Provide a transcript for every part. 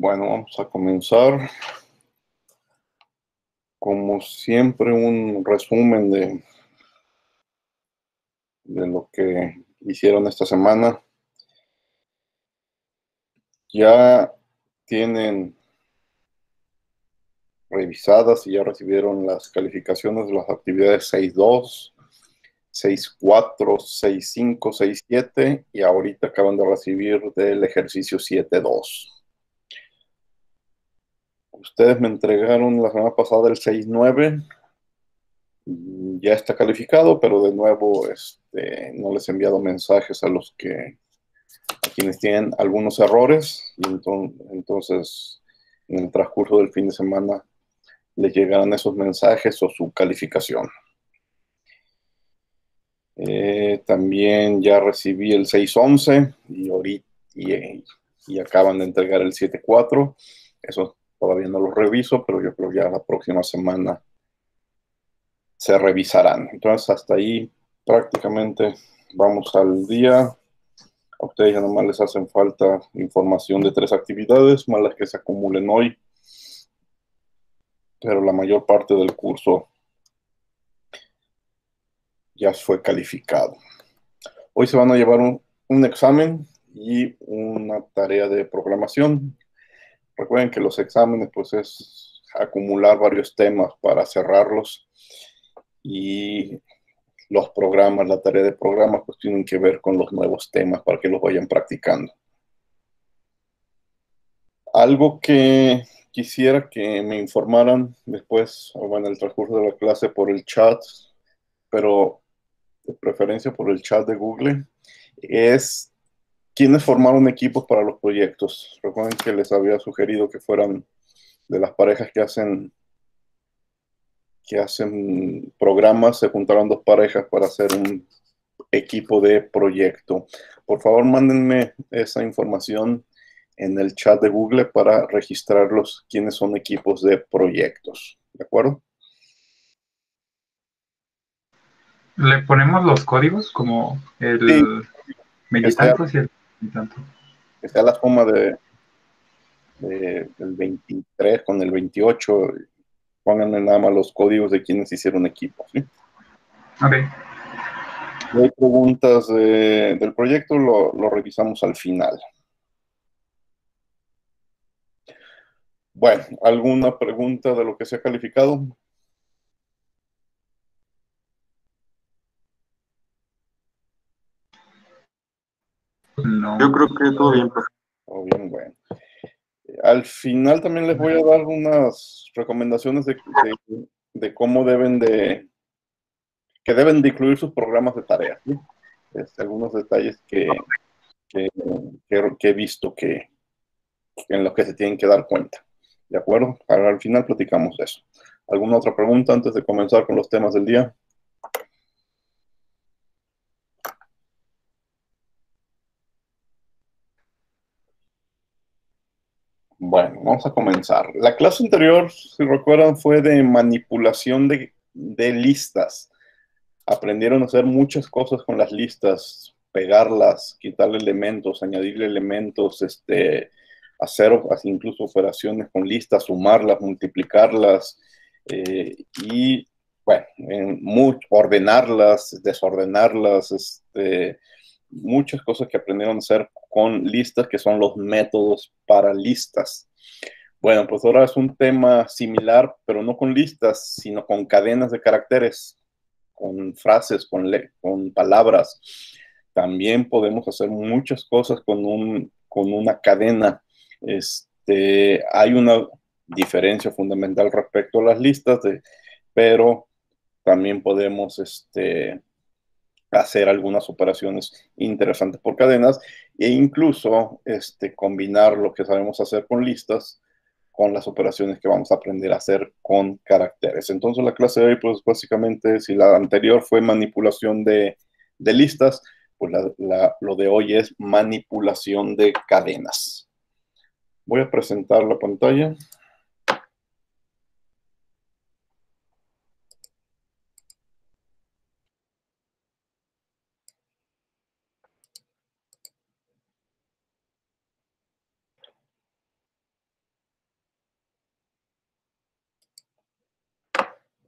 Bueno, vamos a comenzar. Como siempre, un resumen de lo que hicieron esta semana. Ya tienen revisadas y ya recibieron las calificaciones de las actividades 6.2, 6.4, 6.5, 6.7 y ahorita acaban de recibir del ejercicio 7.2. Ustedes me entregaron la semana pasada el 6.9. Ya está calificado, pero de nuevo no les he enviado mensajes a quienes tienen algunos errores, y entonces en el transcurso del fin de semana les llegarán esos mensajes o su calificación. También ya recibí el 6.11 y acaban de entregar el 7.4. Eso todavía no lo reviso, pero yo creo que ya la próxima semana se revisarán. Entonces, hasta ahí prácticamente vamos al día. A ustedes ya nomás les hacen falta información de 3 actividades, más las que se acumulen hoy, pero la mayor parte del curso ya fue calificado. Hoy se van a llevar un examen y una tarea de programación. Recuerden que los exámenes pues es acumular varios temas para cerrarlos, y los programas, la tarea de programas, pues tienen que ver con los nuevos temas para que los vayan practicando. Algo que quisiera que me informaran después, o en el transcurso de la clase por el chat, pero de preferencia por el chat de Google, es quiénes formaron equipos para los proyectos. Recuerden que les había sugerido que fueran de las parejas que hacen programas, se juntaron 2 parejas para hacer un equipo de proyecto. Por favor, mándenme esa información en el chat de Google para registrarlos quiénes son equipos de proyectos. ¿De acuerdo? Le ponemos los códigos como Sí, el que sea, veintitantos y el veintitantos. que sea la suma del 23 con el 28. Pónganme nada más los códigos de quienes hicieron equipo, ¿sí? Ok. Si hay preguntas del proyecto, lo revisamos al final. Bueno, ¿alguna pregunta de lo que se ha calificado? No. Yo creo que todo bien, profe. Oh, bien, bueno. Al final también les voy a dar unas recomendaciones de cómo que deben de incluir sus programas de tareas, ¿sí? Algunos detalles que- que he visto en los que se tienen que dar cuenta. ¿De acuerdo? Ahora, al final platicamos de eso. ¿Alguna otra pregunta antes de comenzar con los temas del día? Bueno, vamos a comenzar. La clase anterior, si recuerdan, fue de manipulación de listas. Aprendieron a hacer muchas cosas con las listas, pegarlas, quitarle elementos, añadirle elementos, hacer incluso operaciones con listas, sumarlas, multiplicarlas, y bueno, ordenarlas, desordenarlas, muchas cosas que aprendieron a hacer con listas, que son los métodos para listas. Bueno, pues ahora es un tema similar, pero no con listas, sino con cadenas de caracteres, con frases, con palabras. También podemos hacer muchas cosas con una cadena. Hay una diferencia fundamental respecto a las listas, pero también podemos hacer algunas operaciones interesantes por cadenas e incluso combinar lo que sabemos hacer con listas con las operaciones que vamos a aprender a hacer con caracteres. Entonces la clase de hoy, pues básicamente, si la anterior fue manipulación de listas, pues lo de hoy es manipulación de cadenas. Voy a presentar la pantalla.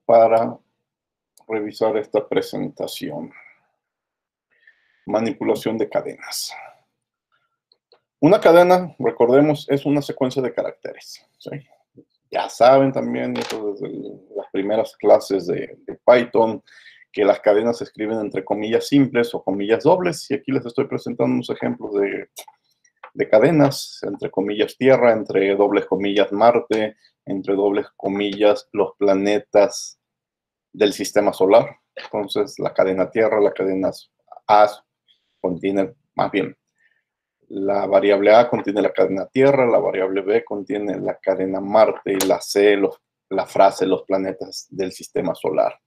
para revisar esta presentación. Manipulación de cadenas. Una cadena, recordemos, es una secuencia de caracteres, ¿sí? Ya saben también, eso desde las primeras clases de Python, que las cadenas se escriben entre comillas simples o comillas dobles. Y aquí les estoy presentando unos ejemplos de cadenas, entre comillas Tierra, entre dobles comillas Marte, entre dobles comillas los planetas del sistema solar. Entonces, la cadena Tierra, la cadena A contiene, más bien, la variable A contiene la cadena Tierra, la variable B contiene la cadena Marte y la C, la frase los planetas del sistema solar.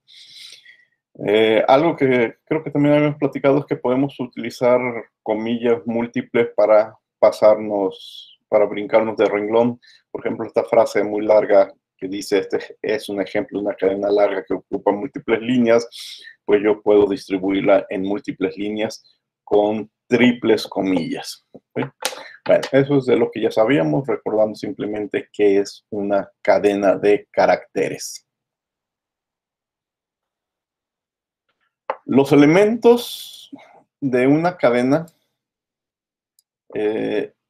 Algo que creo que también habíamos platicado es que podemos utilizar comillas múltiples para pasarnos, para brincarnos de renglón. Por ejemplo, esta frase muy larga que dice, este es un ejemplo de una cadena larga que ocupa múltiples líneas, pues yo puedo distribuirla en múltiples líneas con triples comillas. ¿Sí? Bueno, eso es de lo que ya sabíamos, recordando simplemente que es una cadena de caracteres. Los elementos de una cadena,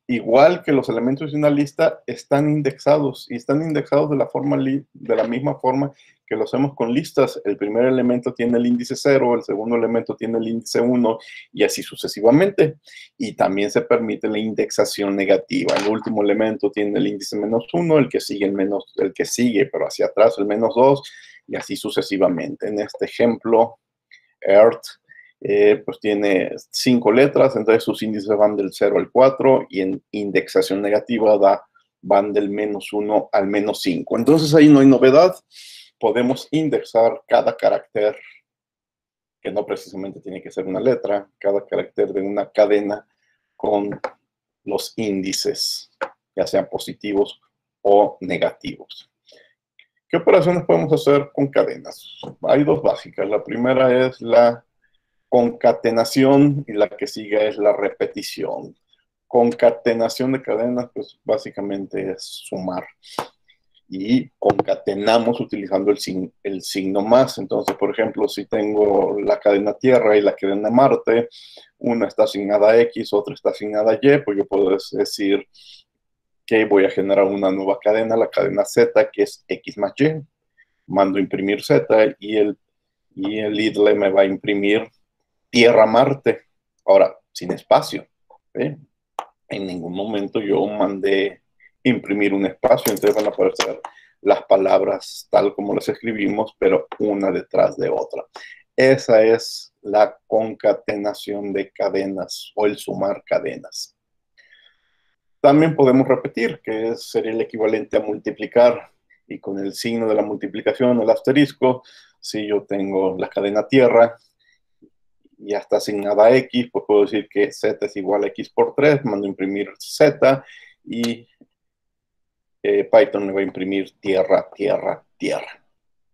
igual que los elementos de una lista, están indexados y están indexados de la misma forma que lo hacemos con listas. El primer elemento tiene el índice 0, el segundo elemento tiene el índice 1 y así sucesivamente. Y también se permite la indexación negativa. El último elemento tiene el índice -1, el que sigue el que sigue, pero hacia atrás el -2 y así sucesivamente. En este ejemplo, Earth, pues tiene 5 letras, entonces sus índices van del 0 al 4 y en indexación negativa van del -1 al -5. Entonces ahí no hay novedad, podemos indexar cada carácter, que no precisamente tiene que ser una letra, cada carácter de una cadena con los índices, ya sean positivos o negativos. ¿Qué operaciones podemos hacer con cadenas? Hay dos básicas. La primera es la concatenación y la que sigue es la repetición. Concatenación de cadenas, pues básicamente es sumar. Y concatenamos utilizando el signo más. Entonces, por ejemplo, si tengo la cadena Tierra y la cadena Marte, una está asignada a X, otra está asignada a Y, pues yo puedo decir que voy a generar una nueva cadena, la cadena Z, que es X más Y. Mando a imprimir Z y el idle me va a imprimir Tierra-Marte. Ahora, sin espacio. ¿Sí? En ningún momento yo mandé imprimir un espacio, entonces van a aparecer las palabras tal como las escribimos, pero una detrás de otra. Esa es la concatenación de cadenas o el sumar cadenas. También podemos repetir, que sería el equivalente a multiplicar, y con el signo de la multiplicación, el asterisco, si yo tengo la cadena Tierra, ya está asignada a X, pues puedo decir que Z es igual a X por 3, mando a imprimir Z y Python me va a imprimir tierra, tierra, tierra.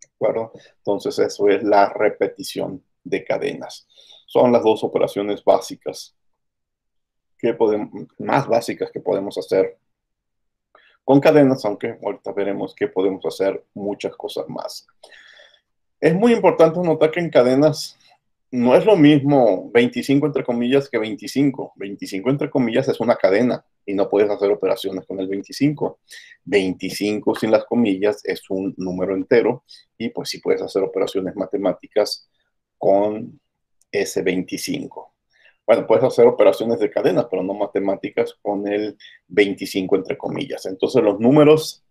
¿De acuerdo? Entonces eso es la repetición de cadenas. Son las dos operaciones básicas más básicas que podemos hacer con cadenas, aunque ahorita veremos que podemos hacer muchas cosas más. Es muy importante notar que en cadenas no es lo mismo 25 entre comillas que 25. 25 entre comillas es una cadena y no puedes hacer operaciones con el 25. 25 sin las comillas es un número entero y pues sí puedes hacer operaciones matemáticas con ese 25. Bueno, puedes hacer operaciones de cadenas, pero no matemáticas con el 25 entre comillas. Entonces los números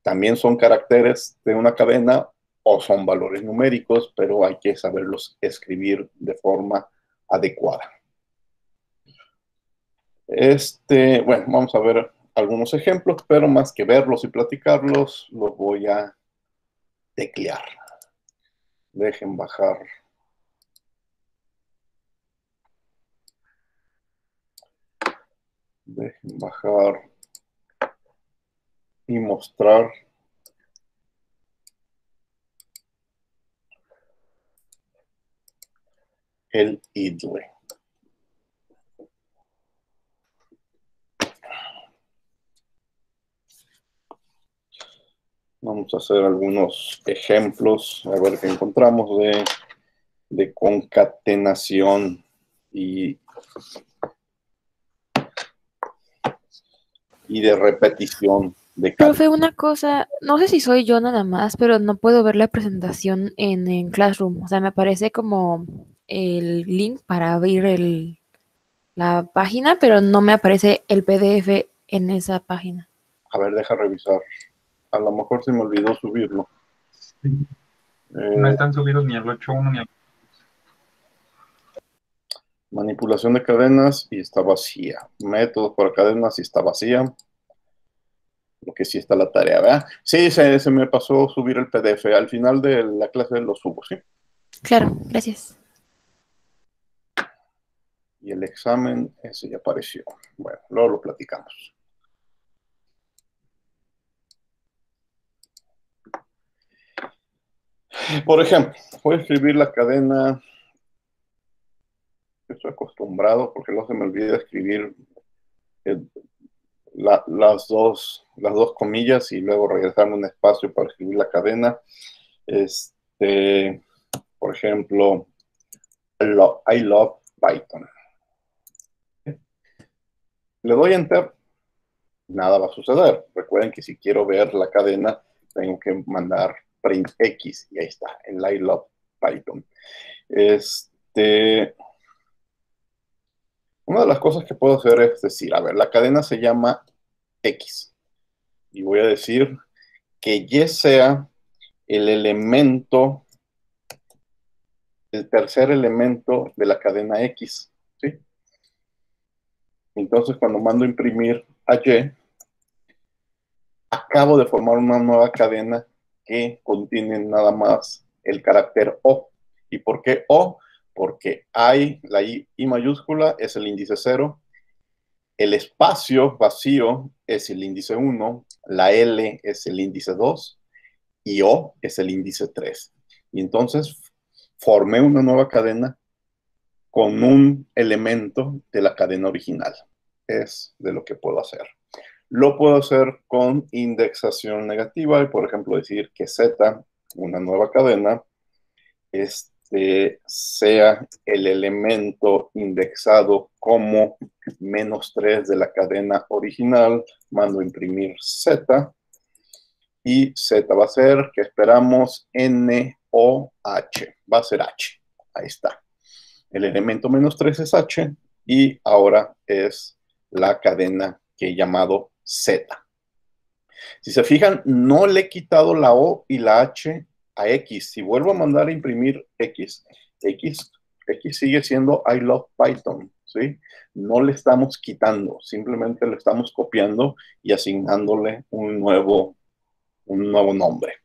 también son caracteres de una cadena o son valores numéricos, pero hay que saberlos escribir de forma adecuada. Bueno, vamos a ver algunos ejemplos, pero más que verlos y platicarlos, los voy a teclear. Dejen bajar. Dejen bajar y mostrar el idle. Vamos a hacer algunos ejemplos, a ver qué encontramos de concatenación y de repetición de cadena. Profe, una cosa, no sé si soy yo nada más, pero no puedo ver la presentación en Classroom. O sea, me aparece como el link para abrir la página, pero no me aparece el PDF en esa página. A ver, deja revisar. A lo mejor se me olvidó subirlo. Sí. No están subidos ni el 8.1 ni el... Manipulación de cadenas y está vacía. Métodos para cadenas y está vacía. Lo que sí está la tarea, ¿verdad? Sí, se me pasó subir el PDF. Al final de la clase lo subo, ¿sí? Claro, gracias. Y el examen, ese ya apareció. Bueno, luego lo platicamos. Por ejemplo, voy a escribir la cadena. Estoy acostumbrado porque luego se me olvida escribir las dos comillas y luego regresarme un espacio para escribir la cadena. Por ejemplo, I love Python. Le doy Enter, nada va a suceder. Recuerden que si quiero ver la cadena, tengo que mandar print X y ahí está, el I love Python. Una de las cosas que puedo hacer es decir, a ver, la cadena se llama X y voy a decir que Y sea el elemento, el tercer elemento de la cadena X, ¿sí? Entonces, cuando mando a imprimir a Y, acabo de formar una nueva cadena que contiene nada más el carácter O. ¿Y por qué O? Porque la I mayúscula es el índice 0, el espacio vacío es el índice 1, la L es el índice 2 y O es el índice 3. Y entonces formé una nueva cadena con un elemento de la cadena original. Es de lo que puedo hacer. Lo puedo hacer con indexación negativa y, por ejemplo, decir que Z, una nueva cadena, sea el elemento indexado como -3 de la cadena original. Mando a imprimir Z y Z va a ser, que esperamos, NOH. Va a ser H. Ahí está. El elemento -3 es H y ahora es la cadena que he llamado Z. Si se fijan, no le he quitado la O y la H a X. Si vuelvo a mandar a imprimir X sigue siendo I love Python, ¿sí? No le estamos quitando, simplemente le estamos copiando y asignándole un nuevo nombre.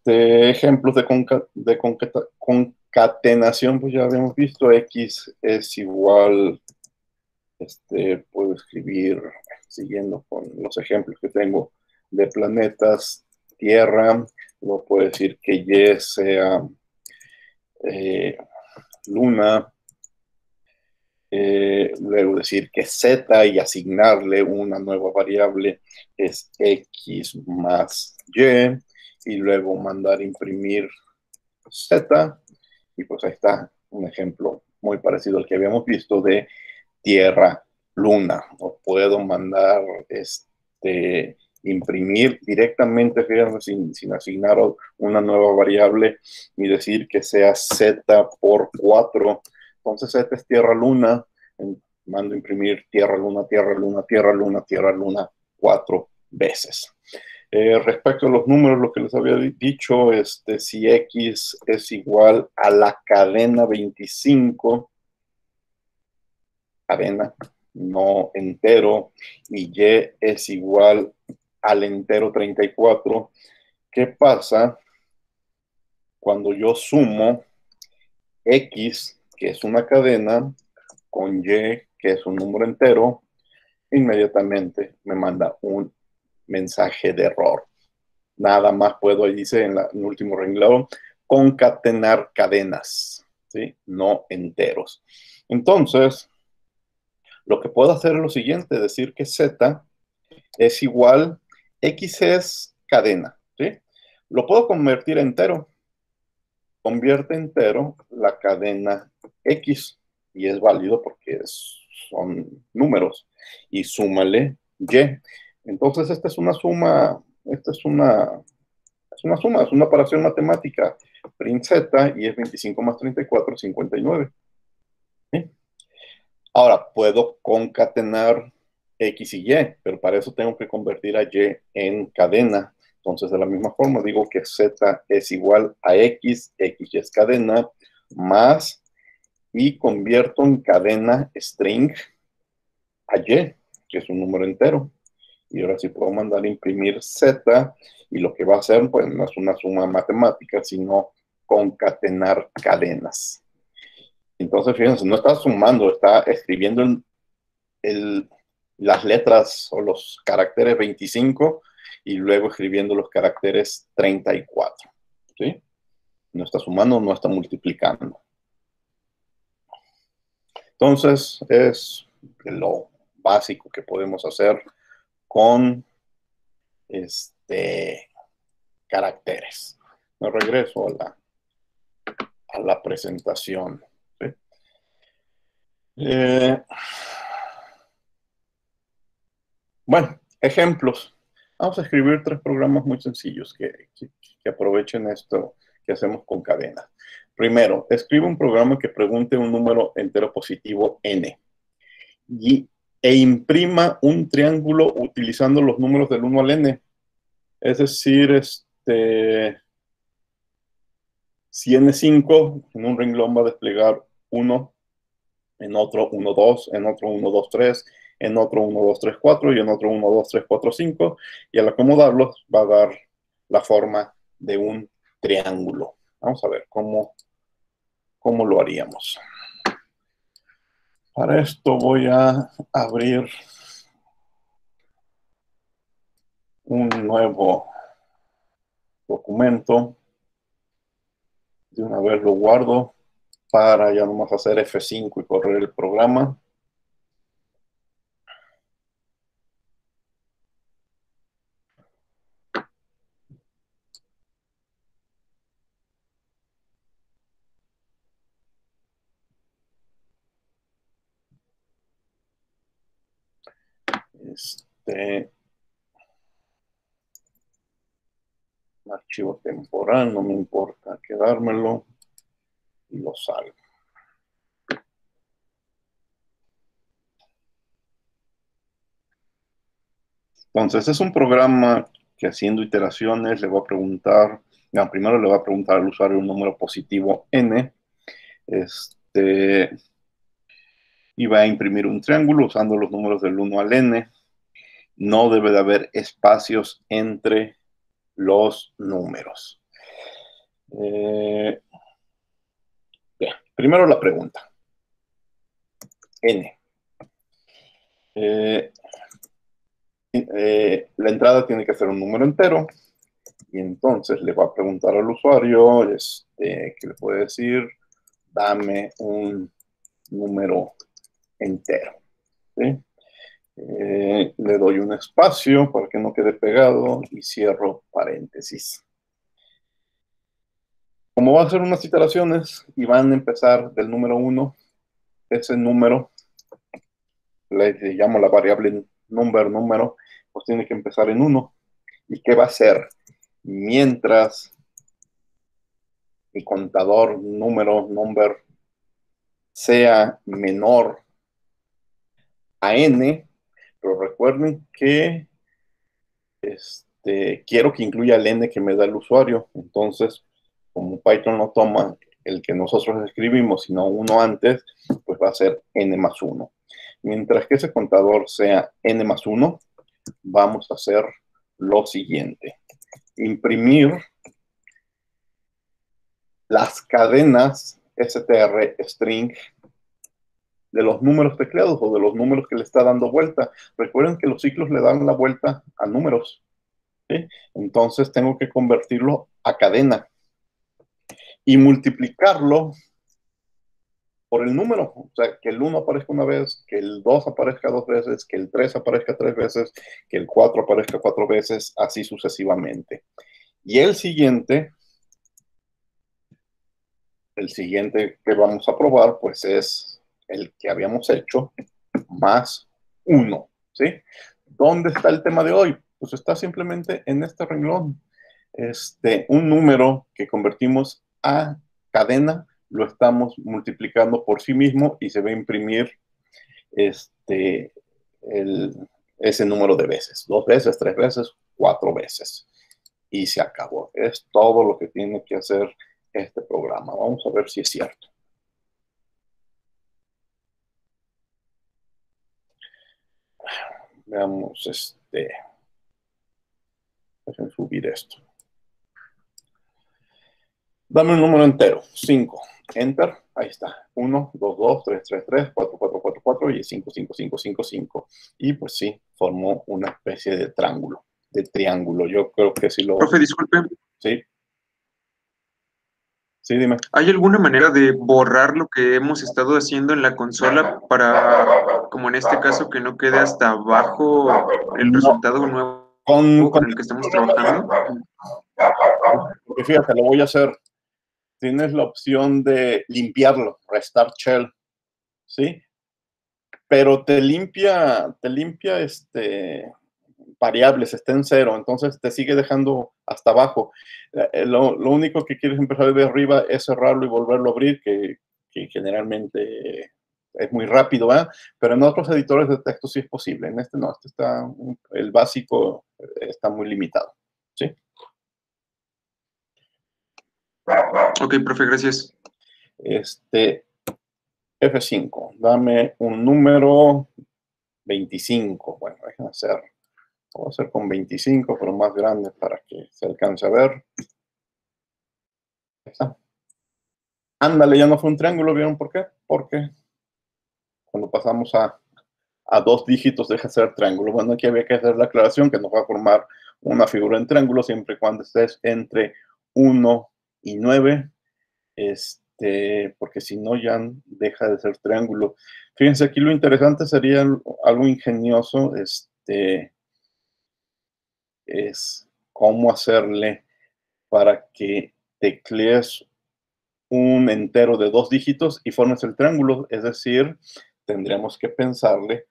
Ejemplos de concatenación, pues ya habíamos visto. X es igual, puedo escribir, siguiendo con los ejemplos que tengo de planetas, Tierra, luego puedo decir que Y sea Luna, luego decir que Z y asignarle una nueva variable es X más Y luego mandar a imprimir Z, y pues ahí está un ejemplo muy parecido al que habíamos visto de Tierra, Luna. O puedo mandar imprimir directamente, fíjense, sin asignar una nueva variable y decir que sea Z por 4. Entonces Z es Tierra, Luna. Mando a imprimir Tierra, Luna, Tierra, Luna, Tierra, Luna, Tierra, Luna 4 veces. Respecto a los números, lo que les había dicho, si X es igual a la cadena 25, cadena, no entero, y Y es igual al entero 34, ¿qué pasa cuando yo sumo X, que es una cadena, con Y, que es un número entero? Inmediatamente me manda un mensaje de error. Nada más puedo, ahí dice en el último renglón, concatenar cadenas, ¿sí? No enteros. Entonces, lo que puedo hacer es lo siguiente, decir que Z es igual, X es cadena, ¿sí? Lo puedo convertir a entero. Convierte entero la cadena X y es válido porque son números. Y súmale Y. Entonces, esta es una suma, es una operación matemática. Print Z y es 25 más 34, 59. ¿Sí? Ahora, puedo concatenar X y Y, pero para eso tengo que convertir a Y en cadena. Entonces, de la misma forma, digo que Z es igual a X, X es cadena, más, y convierto en cadena string a Y, que es un número entero. Y ahora sí puedo mandar a imprimir Z, y lo que va a hacer, pues, no es una suma matemática, sino concatenar cadenas. Entonces, fíjense, no está sumando, está escribiendo las letras o los caracteres 25 y luego escribiendo los caracteres 34. ¿Sí? No está sumando, no está multiplicando. Entonces, es lo básico que podemos hacer con caracteres. Me regreso a la presentación. ¿Sí? Bueno, ejemplos. Vamos a escribir 3 programas muy sencillos que aprovechen esto que hacemos con cadenas. Primero, escribe un programa que pregunte un número entero positivo n e imprima un triángulo utilizando los números del 1 al n. Es decir, si n5 en un renglón va a desplegar 1, en otro 1, 2, en otro 1, 2, 3, en otro 1, 2, 3, 4 y en otro 1, 2, 3, 4, 5. Y al acomodarlos va a dar la forma de un triángulo. Vamos a ver cómo lo haríamos. Para esto voy a abrir un nuevo documento. De una vez lo guardo para ya nomás hacer F5 y correr el programa. Un archivo temporal, no me importa quedármelo y lo salgo. Entonces, es un programa que haciendo iteraciones le va a preguntar, primero le va a preguntar al usuario un número positivo n, y va a imprimir un triángulo usando los números del 1 al n. No debe de haber espacios entre los números. Bien, primero la pregunta. N. La entrada tiene que ser un número entero. Y entonces le va a preguntar al usuario, que le puede decir, dame un número entero. ¿Sí? Le doy un espacio para que no quede pegado y cierro paréntesis. Como va a hacer unas iteraciones y van a empezar del número 1, ese número, le llamo la variable número, pues tiene que empezar en 1. ¿Y qué va a hacer? Mientras mi contador number sea menor a n, pero recuerden que quiero que incluya el n que me da el usuario. Entonces, como Python no toma el que nosotros escribimos, sino uno antes, pues va a ser n más 1. Mientras que ese contador sea n más 1, vamos a hacer lo siguiente. Imprimir las cadenas str string de los números tecleados o de los números que le está dando vuelta. Recuerden que los ciclos le dan la vuelta a números. ¿Sí? Entonces tengo que convertirlo a cadena y multiplicarlo por el número, o sea, que el 1 aparezca una vez, que el 2 aparezca 2 veces, que el 3 aparezca 3 veces, que el 4 aparezca 4 veces, así sucesivamente. Y el siguiente que vamos a probar, pues es el que habíamos hecho, más 1, ¿sí? ¿Dónde está el tema de hoy? Pues está simplemente en este renglón. Un número que convertimos a cadena, lo estamos multiplicando por sí mismo y se va a imprimir ese número de veces. 2 veces, 3 veces, 4 veces. Y se acabó. Es todo lo que tiene que hacer este programa. Vamos a ver si es cierto. Veamos, déjenme subir esto. Dame un número entero, 5. Enter, ahí está. 1, 2, 2, 3, 3, 3, 4, 4, 4, 4 y 5, 5, 5, 5, 5. Y pues sí, formó una especie de triángulo. Yo creo que sí lo... Profe, disculpe. Sí. Sí, dime. ¿Hay alguna manera de borrar lo que hemos estado haciendo en la consola para, como en este caso, que no quede hasta abajo el resultado nuevo con el que estamos trabajando? Porque fíjate, lo voy a hacer. Tienes la opción de limpiarlo, restart shell, ¿sí? Pero te limpia variables, está en 0, entonces te sigue dejando hasta abajo. Lo único que quieres empezar de arriba es cerrarlo y volverlo a abrir, que generalmente es muy rápido, ¿verdad? Pero en otros editores de texto sí es posible. En este no, el básico está muy limitado, ¿sí? Ok, profe, gracias. F5, dame un número 25. Bueno, déjenme hacer. Voy a hacer con 25, pero más grande para que se alcance a ver. Ahí está. Ándale, ya no fue un triángulo, ¿vieron por qué? Porque cuando pasamos a 2 dígitos deja de ser triángulo. Bueno, aquí había que hacer la aclaración que nos va a formar una figura en triángulo siempre y cuando estés entre 1 y 9, porque si no ya deja de ser triángulo. Fíjense, aquí lo interesante sería algo ingenioso, es cómo hacerle para que teclees un entero de 2 dígitos y formes el triángulo. Es decir, tendríamos que pensarle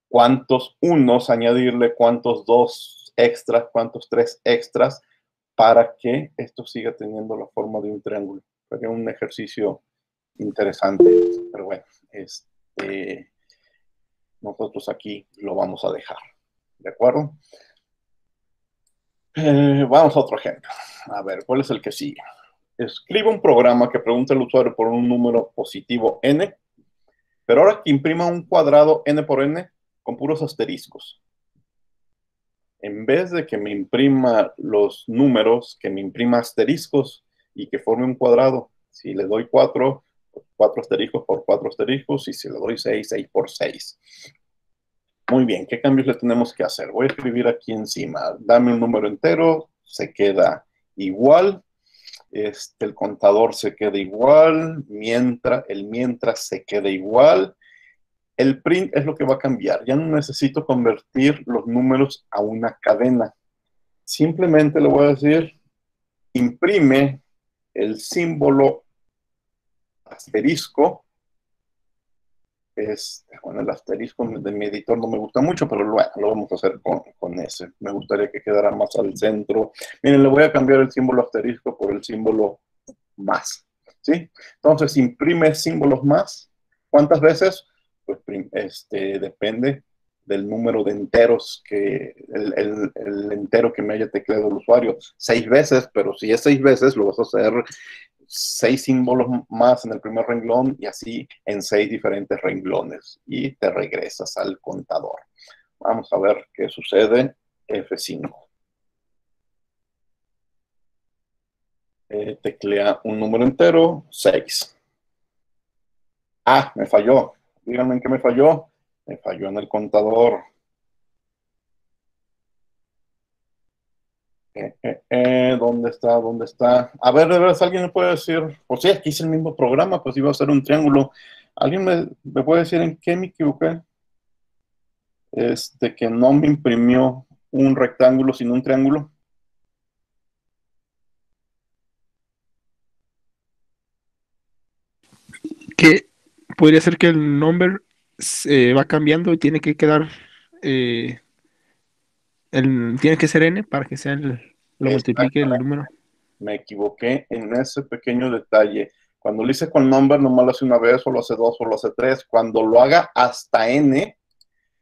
cuántos unos añadirle, cuántos 2 extras, cuántos 3 extras, para que esto siga teniendo la forma de un triángulo. Sería un ejercicio interesante, pero bueno, nosotros aquí lo vamos a dejar. ¿De acuerdo? Vamos a otro ejemplo. A ver, ¿cuál es el que sigue? Escribe un programa que pregunta al usuario por un número positivo n, pero ahora que imprima un cuadrado n por n con puros asteriscos. En vez de que me imprima los números, que me imprima asteriscos y que forme un cuadrado. Si le doy 4, 4 asteriscos por 4 asteriscos, y si le doy 6, 6 por 6. Muy bien, ¿qué cambios le tenemos que hacer? Voy a escribir aquí encima. Dame un número entero, se queda igual. El contador se queda igual, mientras se queda igual. El print es lo que va a cambiar. Ya no necesito convertir los números a una cadena. Simplemente le voy a decir, imprime el símbolo asterisco. Bueno, el asterisco de mi editor no me gusta mucho, pero bueno, lo vamos a hacer con ese. Me gustaría que quedara más al centro. Miren, le voy a cambiar el símbolo asterisco por el símbolo más, ¿sí? Entonces, imprime símbolos más. ¿Cuántas veces? Pues depende del número de enteros, el entero que me haya tecleado el usuario. 6 veces, pero si es 6 veces, lo vas a hacer 6 símbolos más en el primer renglón y así en 6 diferentes renglones. Y te regresas al contador. Vamos a ver qué sucede. F5. Teclea un número entero, 6. Ah, me falló. Díganme en qué me falló. Me falló en el contador. ¿Dónde está? ¿Dónde está? A ver, de verdad, ¿alguien me puede decir? Pues sí, aquí hice el mismo programa, pues iba a ser un triángulo. ¿Alguien me puede decir en qué me equivoqué? Que no me imprimió un rectángulo sino un triángulo. Que podría ser que el number va cambiando y tiene que quedar, eh, tiene que ser n para que sea lo multiplique el número. Me equivoqué en ese pequeño detalle. Cuando lo hice con number, nomás lo hace una vez, o lo hace dos, o lo hace tres. Cuando lo haga hasta n,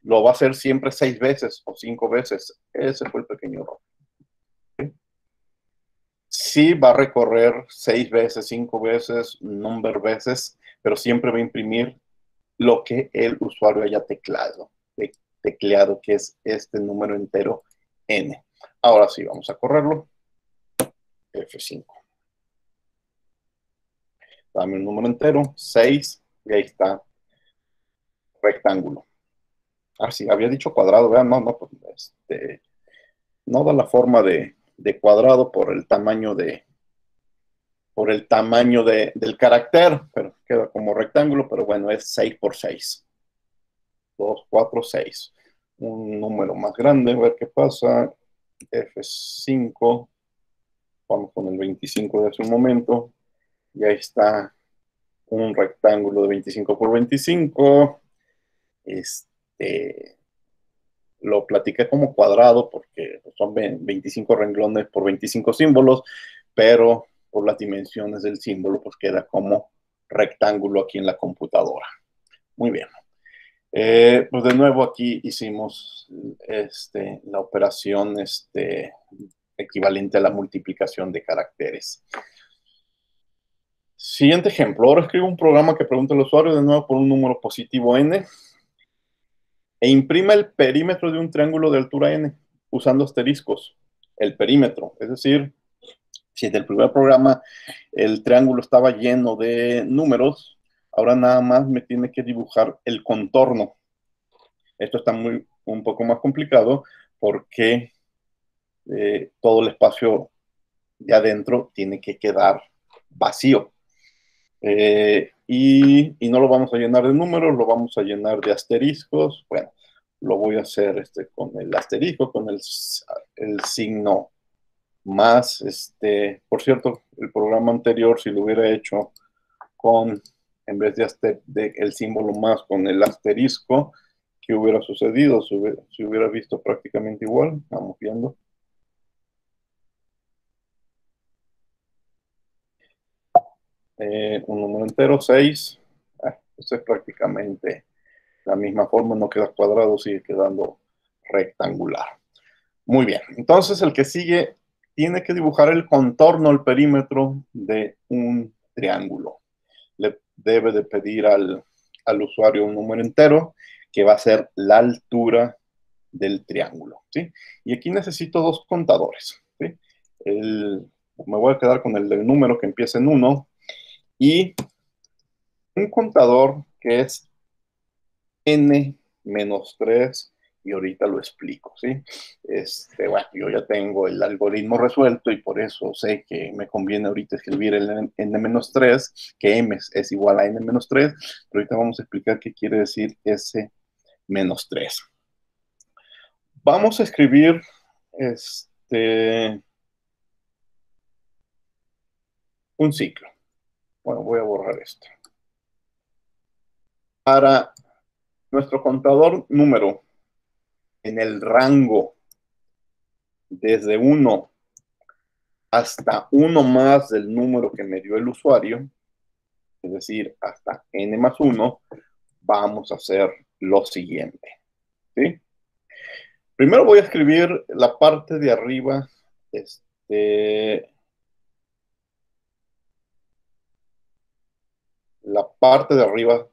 lo va a hacer siempre 6 veces o 5 veces. Ese fue el pequeño error. ¿Sí? Sí va a recorrer 6 veces, 5 veces, number veces, pero siempre va a imprimir lo que el usuario haya tecleado, que es este número entero n. Ahora sí, vamos a correrlo. F5. Dame un número entero, 6, y ahí está, rectángulo. Ah, sí, había dicho cuadrado, vean, no, pues, no da la forma de cuadrado por el tamaño del carácter, pero queda como rectángulo, pero bueno, es 6 por 6. 2, 4, 6. Un número más grande, a ver qué pasa. F5. Vamos con el 25 de hace un momento. Y ahí está un rectángulo de 25 por 25. Lo platiqué como cuadrado porque son 25 renglones por 25 símbolos, pero por las dimensiones del símbolo, pues queda como rectángulo aquí en la computadora. Muy bien. Pues de nuevo aquí hicimos la operación equivalente a la multiplicación de caracteres. Siguiente ejemplo. Ahora escribo un programa que pregunta al usuario de nuevo por un número positivo n e imprima el perímetro de un triángulo de altura n usando asteriscos. El perímetro, es decir, si en el primer programa el triángulo estaba lleno de números, ahora nada más me tiene que dibujar el contorno. Esto está un poco más complicado porque todo el espacio de adentro tiene que quedar vacío. Y no lo vamos a llenar de números, lo vamos a llenar de asteriscos. Bueno, lo voy a hacer con el asterisco, con el signo más. Por cierto, el programa anterior, si lo hubiera hecho en vez de el símbolo más con el asterisco, ¿qué hubiera sucedido? Se hubiera visto prácticamente igual. Vamos viendo. Un número entero, 6. Esto es prácticamente la misma forma, no queda cuadrado, sigue quedando rectangular. Muy bien, entonces el que sigue tiene que dibujar el contorno, el perímetro de un triángulo. Le debe de pedir al usuario un número entero que va a ser la altura del triángulo, ¿sí? Y aquí necesito dos contadores, ¿sí? Me voy a quedar con el del número que empieza en 1 y un contador que es n-3, y ahorita lo explico, ¿sí? Bueno, yo ya tengo el algoritmo resuelto y por eso sé que me conviene ahorita escribir el n-3, que m es igual a n-3, pero ahorita vamos a explicar qué quiere decir s-3. Vamos a escribir un ciclo. Bueno, voy a borrar esto. Para nuestro contador número en el rango desde 1 hasta 1 más del número que me dio el usuario, es decir, hasta n más 1, vamos a hacer lo siguiente, ¿sí? Primero voy a escribir la parte de arriba, la parte de arriba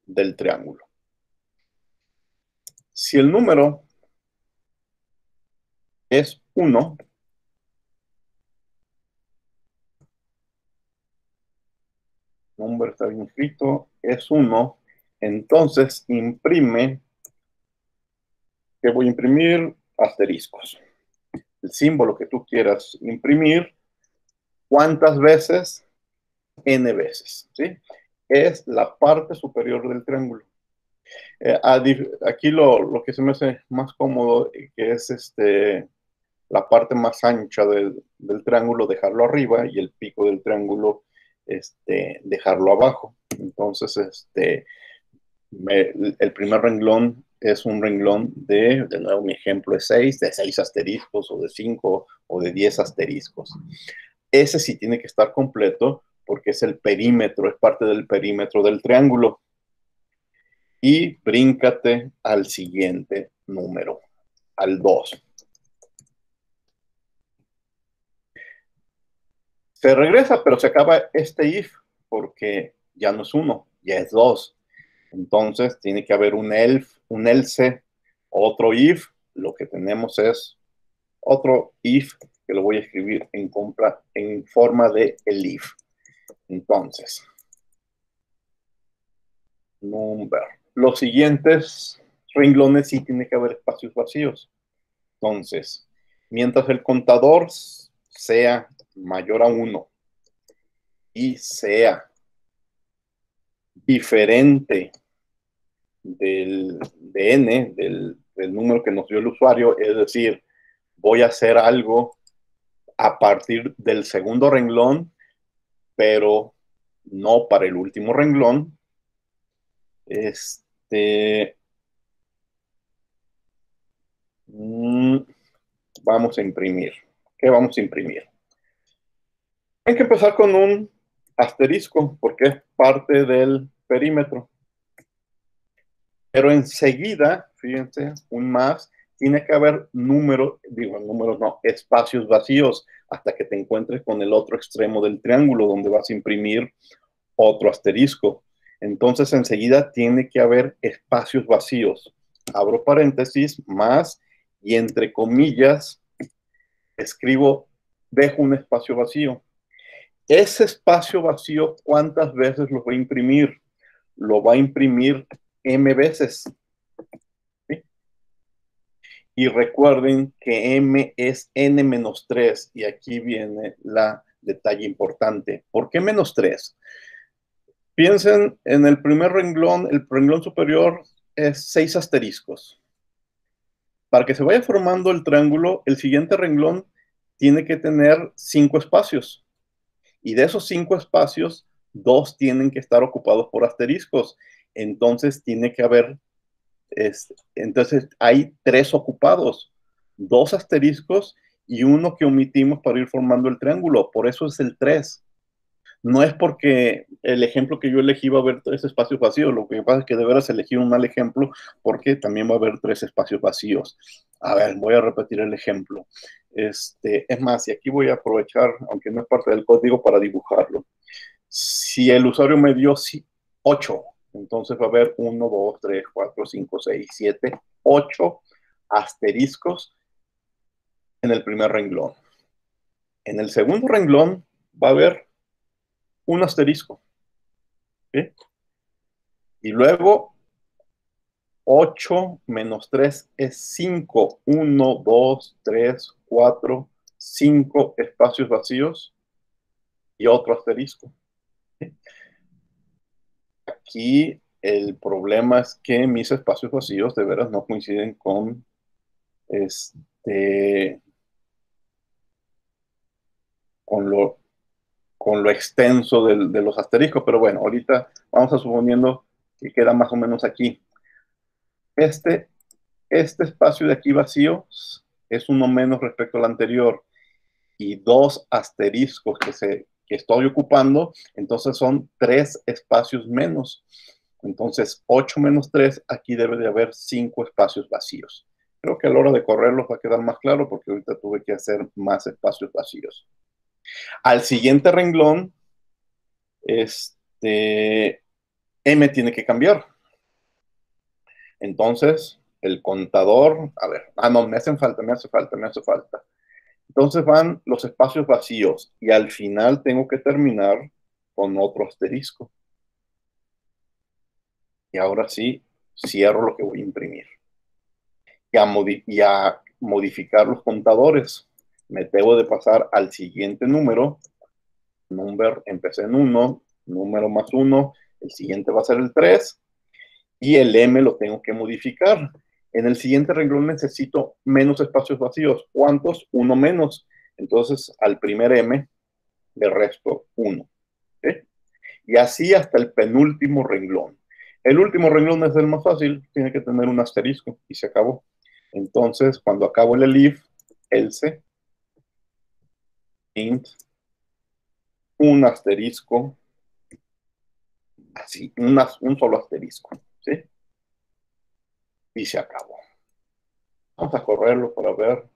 del triángulo. Si el número es 1, número está bien escrito, es 1, entonces imprime, ¿qué voy a imprimir? Asteriscos. El símbolo que tú quieras imprimir, ¿cuántas veces? N veces, ¿sí? es la parte superior del triángulo. Aquí lo que se me hace más cómodo, que es la parte más ancha del triángulo, dejarlo arriba, y el pico del triángulo dejarlo abajo. Entonces, el primer renglón es un renglón de nuevo mi ejemplo es 6, de 6 asteriscos, o de 5, o de 10 asteriscos. Ese sí tiene que estar completo, porque es el perímetro, es parte del perímetro del triángulo. Y bríncate al siguiente número, al 2. Se regresa, pero se acaba este if, porque ya no es 1, ya es 2. Entonces tiene que haber un else, otro if. Lo que tenemos es otro if, que lo voy a escribir en forma de el if. Entonces, number. Los siguientes renglones sí tiene que haber espacios vacíos. Entonces, mientras el contador sea mayor a 1 y sea diferente de n, del número que nos dio el usuario, es decir, voy a hacer algo a partir del segundo renglón, pero no para el último renglón. Vamos a imprimir. ¿Qué vamos a imprimir? Hay que empezar con un asterisco, porque es parte del perímetro. Pero enseguida, fíjense, un más, tiene que haber números no, espacios vacíos, hasta que te encuentres con el otro extremo del triángulo, donde vas a imprimir otro asterisco. Entonces, enseguida tiene que haber espacios vacíos. Abro paréntesis, más, y entre comillas, dejo un espacio vacío. Ese espacio vacío, ¿cuántas veces lo va a imprimir? Lo va a imprimir m veces. ¿Sí? Y recuerden que m es n-3, y aquí viene la detalle importante. ¿Por qué -3? Piensen en el primer renglón, el renglón superior es 6 asteriscos. Para que se vaya formando el triángulo, el siguiente renglón tiene que tener 5 espacios. Y de esos 5 espacios, 2 tienen que estar ocupados por asteriscos. Entonces tiene que haber, entonces hay 3 ocupados, 2 asteriscos y uno que omitimos para ir formando el triángulo. Por eso es el 3. No es porque el ejemplo que yo elegí va a haber 3 espacios vacíos. Lo que pasa es que de veras elegí un mal ejemplo, porque también va a haber 3 espacios vacíos. A ver, voy a repetir el ejemplo. Es más, y aquí voy a aprovechar, aunque no es parte del código, para dibujarlo. Si el usuario me dio 8, entonces va a haber 1, 2, 3, 4, 5, 6, 7, 8 asteriscos en el primer renglón. En el segundo renglón va a haber un asterisco. ¿Sí? Y luego 8 menos 3 es 5. 1, 2, 3, 4, 5 espacios vacíos y otro asterisco. ¿Sí? Aquí el problema es que mis espacios vacíos de veras no coinciden con con lo extenso de los asteriscos, pero bueno, ahorita vamos a suponiendo que queda más o menos aquí. Este espacio de aquí vacío es uno menos respecto al anterior, y 2 asteriscos que estoy ocupando, entonces son 3 espacios menos. Entonces 8 menos 3, aquí debe de haber 5 espacios vacíos. Creo que a la hora de correrlos va a quedar más claro, porque ahorita tuve que hacer más espacios vacíos. Al siguiente renglón, m tiene que cambiar. Entonces, el contador, a ver, no, me hace falta. Entonces van los espacios vacíos, y al final tengo que terminar con otro asterisco. Y ahora sí, cierro lo que voy a imprimir. Y a modificar los contadores, me debo de pasar al siguiente número. Number, empecé en 1, número más 1, el siguiente va a ser el 3, y el M lo tengo que modificar. En el siguiente renglón necesito menos espacios vacíos. ¿Cuántos? Uno menos. Entonces, al primer M le resto 1. ¿Sí? Y así hasta el penúltimo renglón. El último renglón es el más fácil, tiene que tener un asterisco y se acabó. Entonces, cuando acabo el elif, else, int, un asterisco, así, un solo asterisco, ¿sí? Y se acabó. Vamos a correrlo para ver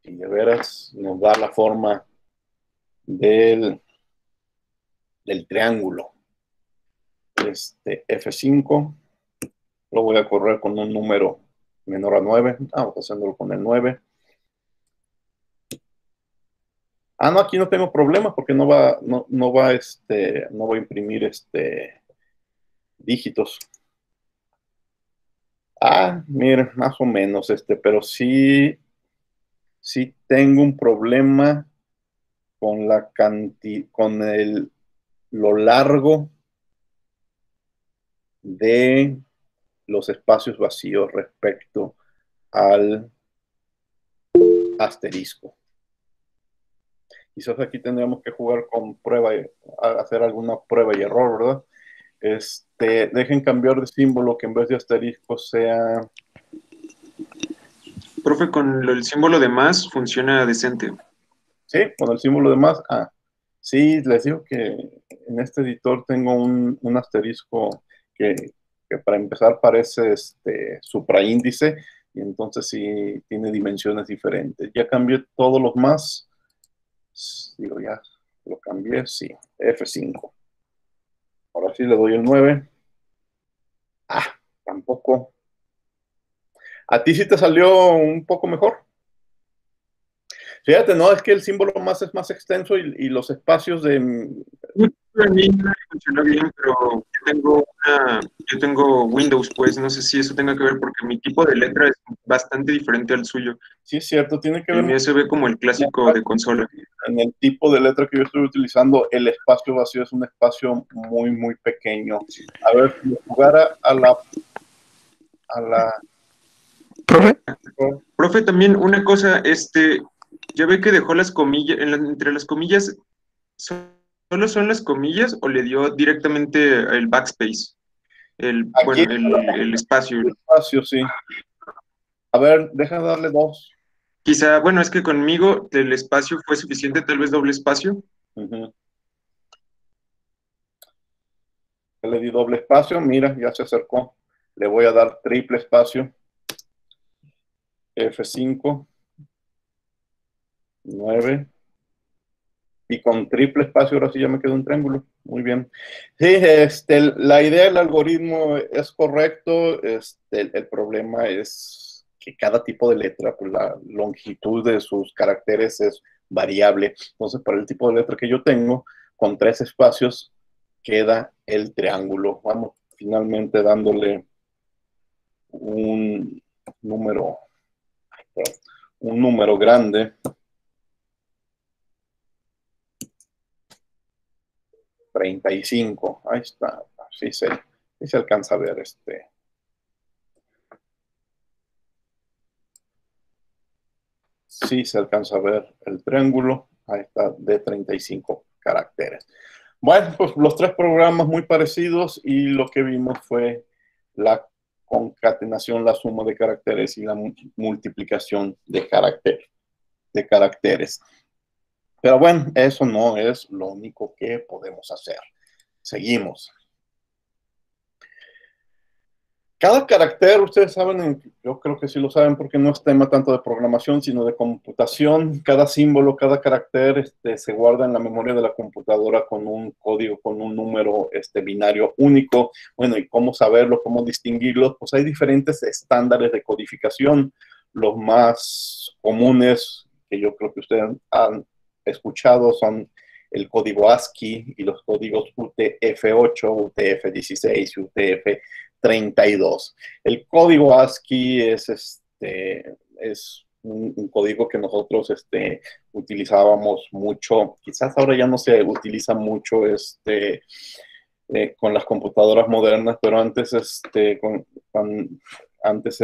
si de veras nos da la forma del triángulo. F5, lo voy a correr con un número menor a 9. Vamos haciéndolo con el 9. No, aquí no tengo problemas porque no va a imprimir dígitos. Miren, más o menos, pero sí tengo un problema con la cantidad, con lo largo de los espacios vacíos respecto al asterisco. Quizás aquí tendríamos que jugar con prueba, hacer alguna prueba y error, ¿verdad? Dejen cambiar de símbolo, que en vez de asterisco sea... Profe, con el símbolo de más funciona decente. Sí, con el símbolo de más. Sí, les digo que en este editor tengo un asterisco que para empezar parece supraíndice, y entonces sí tiene dimensiones diferentes. Ya cambié todos los más. Digo, ya lo cambié, sí. F5. Ahora sí le doy el 9. Tampoco. ¿A ti sí te salió un poco mejor? Fíjate, no, es que el símbolo más es más extenso y los espacios de... A mí no funcionó bien, pero yo tengo Windows, pues no sé si eso tenga que ver porque mi tipo de letra es bastante diferente al suyo. Sí, es cierto, tiene que ver... El mío se ve como el clásico de consola. En el tipo de letra que yo estoy utilizando, el espacio vacío es un espacio muy, muy pequeño. A ver, si jugara a la... Profe, también una cosa, ya ve que dejó las comillas, entre las comillas, ¿solo son las comillas o le dio directamente el backspace? El espacio. El espacio, sí. A ver, deja darle 2. Quizá, bueno, es que conmigo el espacio fue suficiente, tal vez doble espacio. Le di doble espacio, mira, ya se acercó. Le voy a dar triple espacio. F5. 9. Y con triple espacio ahora sí ya me quedó un triángulo. Muy bien. Sí, la idea del algoritmo es correcto. El problema es que cada tipo de letra, pues la longitud de sus caracteres es variable. Entonces, para el tipo de letra que yo tengo, con 3 espacios queda el triángulo. Vamos finalmente dándole un número grande. 35. Ahí está. Sí se alcanza a ver Sí se alcanza a ver el triángulo. Ahí está, de 35 caracteres. Bueno, pues los 3 programas muy parecidos, y lo que vimos fue la concatenación, la suma de caracteres y la multiplicación de caracteres. Pero bueno, eso no es lo único que podemos hacer. Seguimos. Cada carácter, ustedes saben, yo creo que sí lo saben porque no es tema tanto de programación, sino de computación. Cada símbolo, cada carácter se guarda en la memoria de la computadora con un código, con un número binario único. Bueno, ¿y cómo saberlo, cómo distinguirlo? Pues hay diferentes estándares de codificación. Los más comunes, que yo creo que ustedes han escuchado, son el código ASCII y los códigos UTF-8, UTF-16 y UTF-32. El código ASCII es un código que nosotros utilizábamos mucho. Quizás ahora ya no se utiliza mucho con las computadoras modernas, pero antes, antes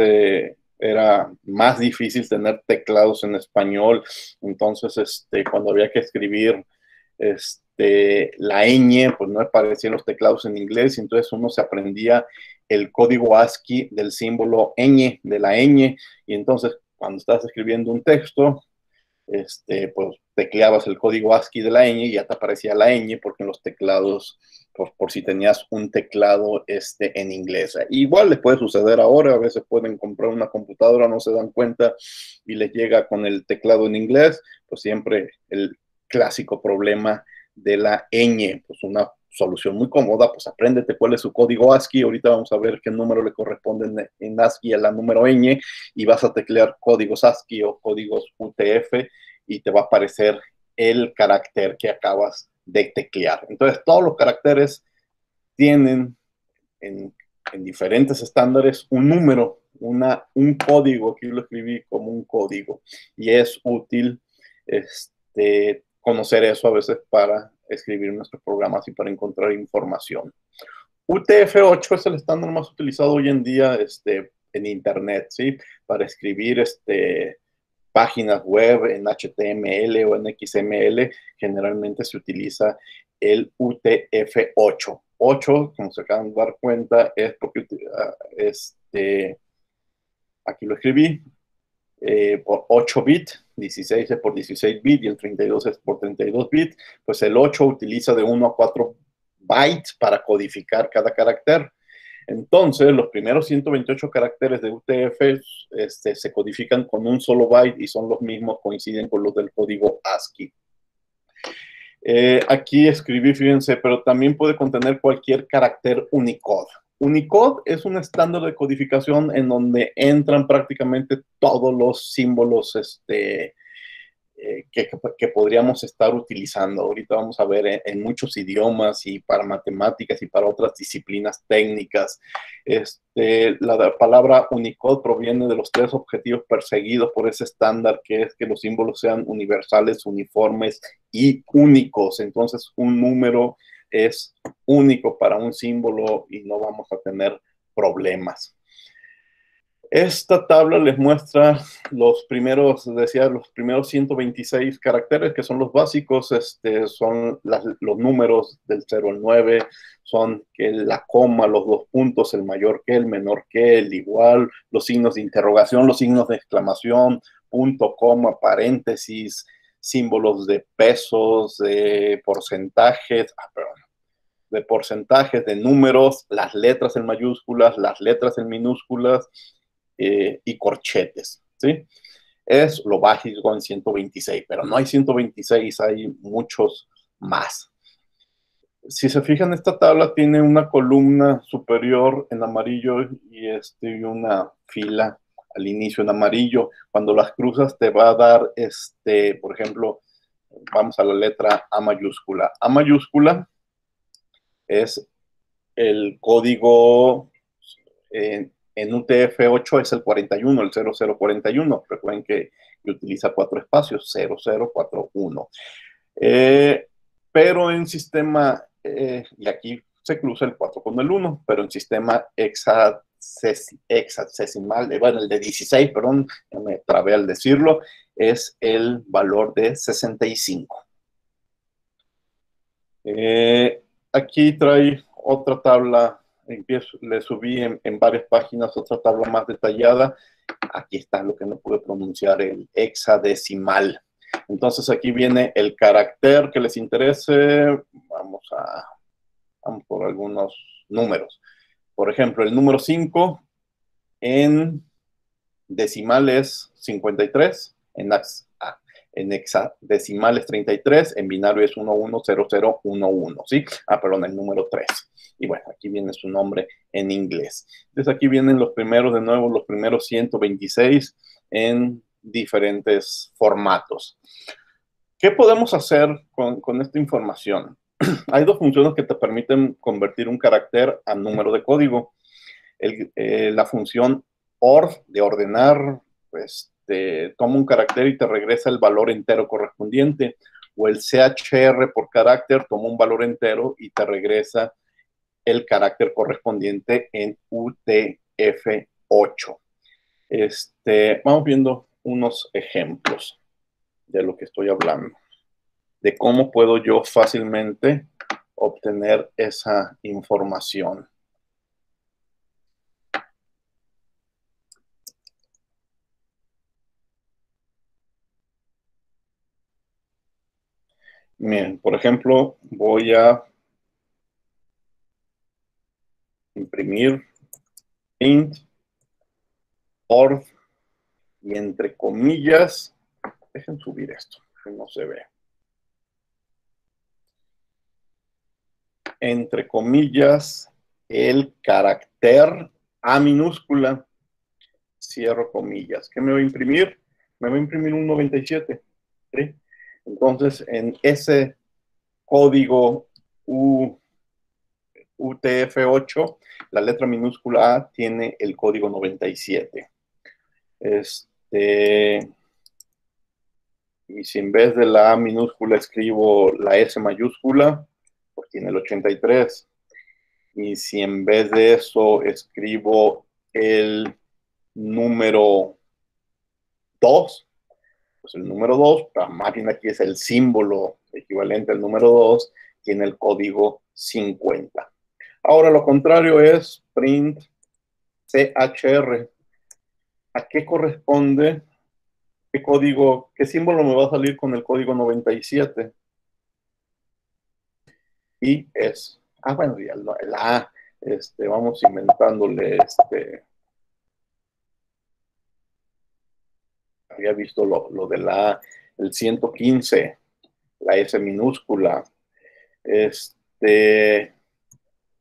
era más difícil tener teclados en español. Entonces, cuando había que escribir la ñ, pues no aparecían los teclados en inglés, y entonces uno se aprendía el código ASCII del símbolo ñ, de la ñ, y entonces cuando estás escribiendo un texto, pues tecleabas el código ASCII de la ñ y ya te aparecía la ñ, porque en los teclados, por si tenías un teclado en inglés. Igual les puede suceder ahora, a veces pueden comprar una computadora, no se dan cuenta y les llega con el teclado en inglés, pues siempre el clásico problema de la ñ, pues una solución muy cómoda, pues apréndete cuál es su código ASCII. Ahorita vamos a ver qué número le corresponde en ASCII a la número ñ, y vas a teclear códigos ASCII o códigos UTF y te va a aparecer el carácter que acabas de teclear. Entonces, todos los caracteres tienen en diferentes estándares un número, un código. Aquí lo escribí como un código, y es útil conocer eso a veces para escribir nuestros programas y para encontrar información. UTF-8 es el estándar más utilizado hoy en día en Internet, ¿sí? Para escribir páginas web en HTML o en XML, generalmente se utiliza el UTF-8. 8, como se acaban de dar cuenta, es porque aquí lo escribí, por 8 bits, 16 es por 16 bits y el 32 es por 32 bits, pues el 8 utiliza de 1 a 4 bytes para codificar cada carácter. Entonces, los primeros 128 caracteres de UTF se codifican con un solo byte y son los mismos, coinciden con los del código ASCII. Aquí escribí, fíjense, pero también puede contener cualquier carácter Unicode. Unicode es un estándar de codificación en donde entran prácticamente todos los símbolos que podríamos estar utilizando. Ahorita vamos a ver en muchos idiomas y para matemáticas y para otras disciplinas técnicas. La palabra Unicode proviene de los 3 objetivos perseguidos por ese estándar, que es que los símbolos sean universales, uniformes y únicos. Entonces, un número es único para un símbolo y no vamos a tener problemas. Esta tabla les muestra los primeros 126 caracteres, que son los básicos. Son los números del 0 al 9, son la coma, los 2 puntos, el mayor que, el menor que, el igual, los signos de interrogación, los signos de exclamación, punto, coma, paréntesis, símbolos de pesos, de porcentajes, de números, las letras en mayúsculas, las letras en minúsculas, y corchetes, ¿sí? Es lo básico en 126, pero no hay 126, hay muchos más. Si se fijan, esta tabla tiene una columna superior en amarillo y una fila al inicio en amarillo. Cuando las cruzas te va a dar, por ejemplo, vamos a la letra A mayúscula. A mayúscula es el código en UTF-8 es el 41, el 0041. Recuerden que utiliza 4 espacios, 0041. Pero en sistema, y aquí se cruza el 4 con el 1, pero en sistema hexadecimal, bueno, el de 16, perdón, me trabé al decirlo, es el valor de 65. Aquí trae otra tabla. Le subí en varias páginas otra tabla más detallada. Aquí está lo que no pude pronunciar, el hexadecimal. Entonces aquí viene el carácter que les interese. Vamos por algunos números. Por ejemplo, el número 5 en decimal es 53, en hexadecimal es 33, en binario es 110011, ¿sí? Perdón, el número 3. Y bueno, aquí viene su nombre en inglés. Entonces aquí vienen los primeros, de nuevo, los primeros 126 en diferentes formatos. ¿Qué podemos hacer con esta información? Hay 2 funciones que te permiten convertir un carácter a número de código. La función OR, de ordenar, pues te toma un carácter y te regresa el valor entero correspondiente. O el CHR por carácter toma un valor entero y te regresa el carácter correspondiente en UTF-8. Vamos viendo unos ejemplos de lo que estoy hablando, de cómo puedo yo fácilmente obtener esa información. Bien, por ejemplo, voy a imprimir int ord y entre comillas, dejen subir esto, que no se ve. Entre comillas, el carácter A minúscula, cierro comillas. ¿Qué me va a imprimir? Me va a imprimir un 97. ¿Sí? Entonces, en ese código UTF-8, la letra minúscula A tiene el código 97. Y si en vez de la A minúscula escribo la S mayúscula, pues tiene el 83. Y si en vez de eso escribo el número 2, pues el número 2, la máquina aquí es el símbolo equivalente al número 2, tiene el código 50. Ahora lo contrario es print CHR. ¿A qué corresponde? ¿Qué código, qué símbolo me va a salir con el código 97? Y es, bueno, ya el A, vamos inventándole, había visto lo de la A, el 115, la S minúscula,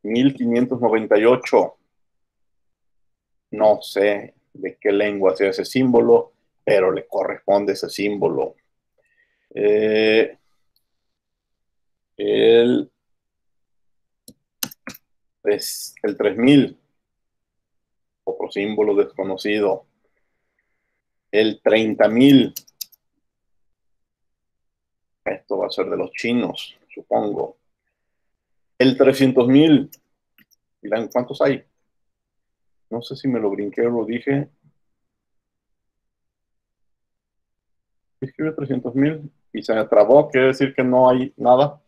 1598, no sé de qué lengua sea ese símbolo, pero le corresponde ese símbolo. El 3000, otro símbolo desconocido. El 30.000, esto va a ser de los chinos, supongo. El 300.000, miren cuántos hay. No sé si me lo brinqué o lo dije. Escribe 300.000 y se me trabó, quiere decir que no hay nada.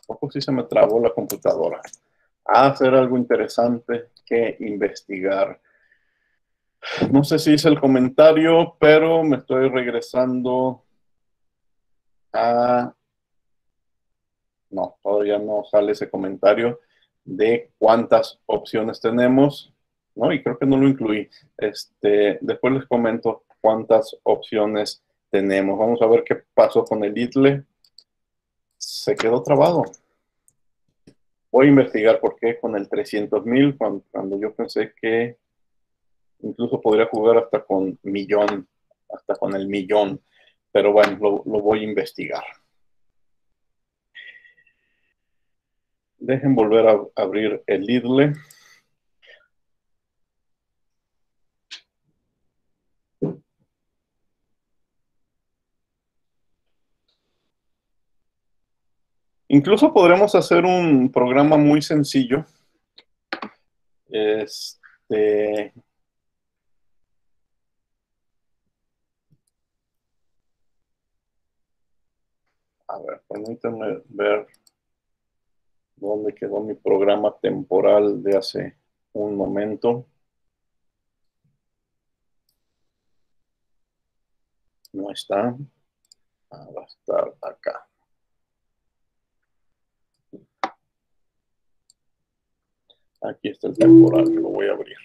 Poco sí se me trabó la computadora. A hacer algo interesante que investigar. No sé si hice el comentario, pero me estoy regresando a... No, todavía no sale ese comentario de cuántas opciones tenemos, ¿no? Y creo que no lo incluí. Después les comento cuántas opciones tenemos. Vamos a ver qué pasó con el ITLE. Se quedó trabado. Voy a investigar por qué con el 300.000, cuando yo pensé que incluso podría jugar hasta con millón, hasta con el millón. Pero bueno, lo voy a investigar. Dejen volver a abrir el IDLE. Incluso podremos hacer un programa muy sencillo. A ver, permítanme ver dónde quedó mi programa temporal de hace un momento. No está. Va a estar acá. Aquí está el temporal, lo voy a abrir.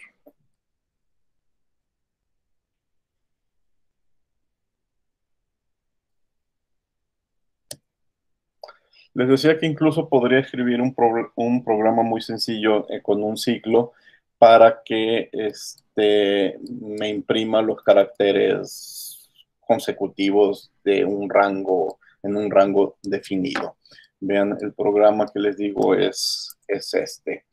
Les decía que incluso podría escribir un programa muy sencillo con un ciclo para que me imprima los caracteres consecutivos de un rango, en un rango definido. Vean, el programa que les digo es este.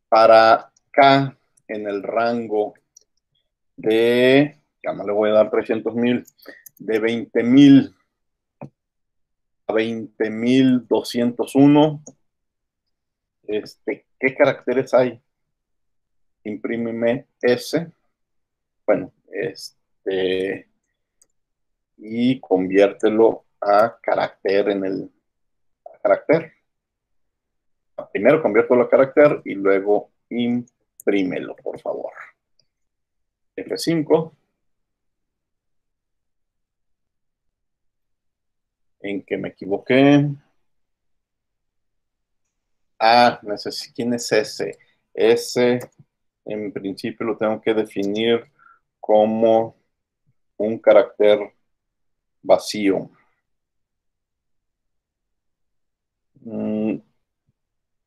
Para K en el rango de, ya no le voy a dar 300.000, de 20.000 20.201. ¿Qué caracteres hay? Imprímeme ese. Bueno, y conviértelo a carácter en el carácter. Primero conviértelo a carácter y luego imprímelo, por favor. F5. En que me equivoqué. ¿Quién es ese? Ese, en principio, lo tengo que definir como un carácter vacío.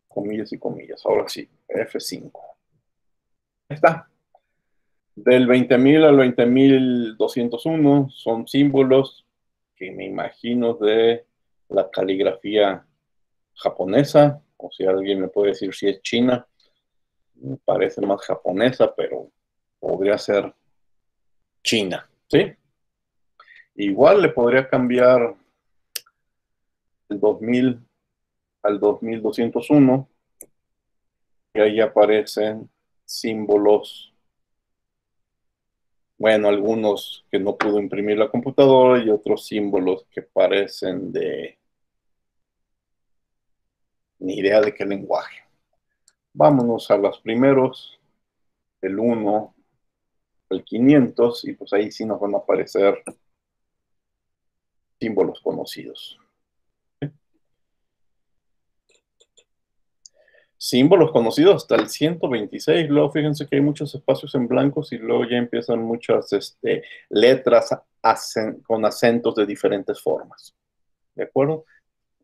Comillas y comillas. Ahora sí, F5. Ahí está. Del 20.000 al 20.201 son símbolos que me imagino de la caligrafía japonesa, o si alguien me puede decir si es china, me parece más japonesa, pero podría ser china, ¿sí? Igual le podría cambiar el 2000 al 2201, y ahí aparecen símbolos, bueno, algunos que no pudo imprimir la computadora y otros símbolos que parecen de ni idea de qué lenguaje. Vámonos a los primeros, el 1 al 500, y pues ahí sí nos van a aparecer símbolos conocidos. Símbolos conocidos hasta el 126, luego fíjense que hay muchos espacios en blancos y luego ya empiezan muchas letras con acentos de diferentes formas. ¿De acuerdo?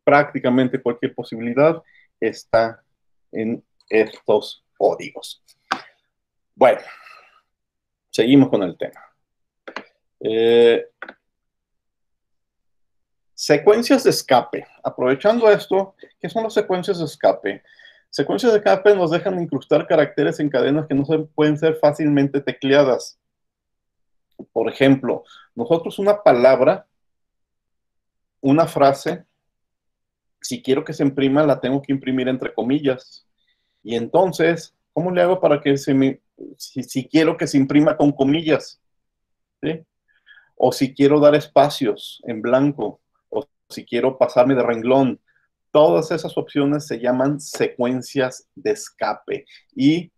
Prácticamente cualquier posibilidad está en estos códigos. Bueno, seguimos con el tema. Secuencias de escape. Aprovechando esto, ¿qué son las secuencias de escape? Secuencias de escape nos dejan incrustar caracteres en cadenas que no pueden ser fácilmente tecleadas. Por ejemplo, nosotros una palabra, una frase, si quiero que se imprima, la tengo que imprimir entre comillas. Y entonces, ¿cómo le hago para que si quiero que se imprima con comillas? ¿Sí? O si quiero dar espacios en blanco, o si quiero pasarme de renglón. Todas esas opciones se llaman secuencias de escape y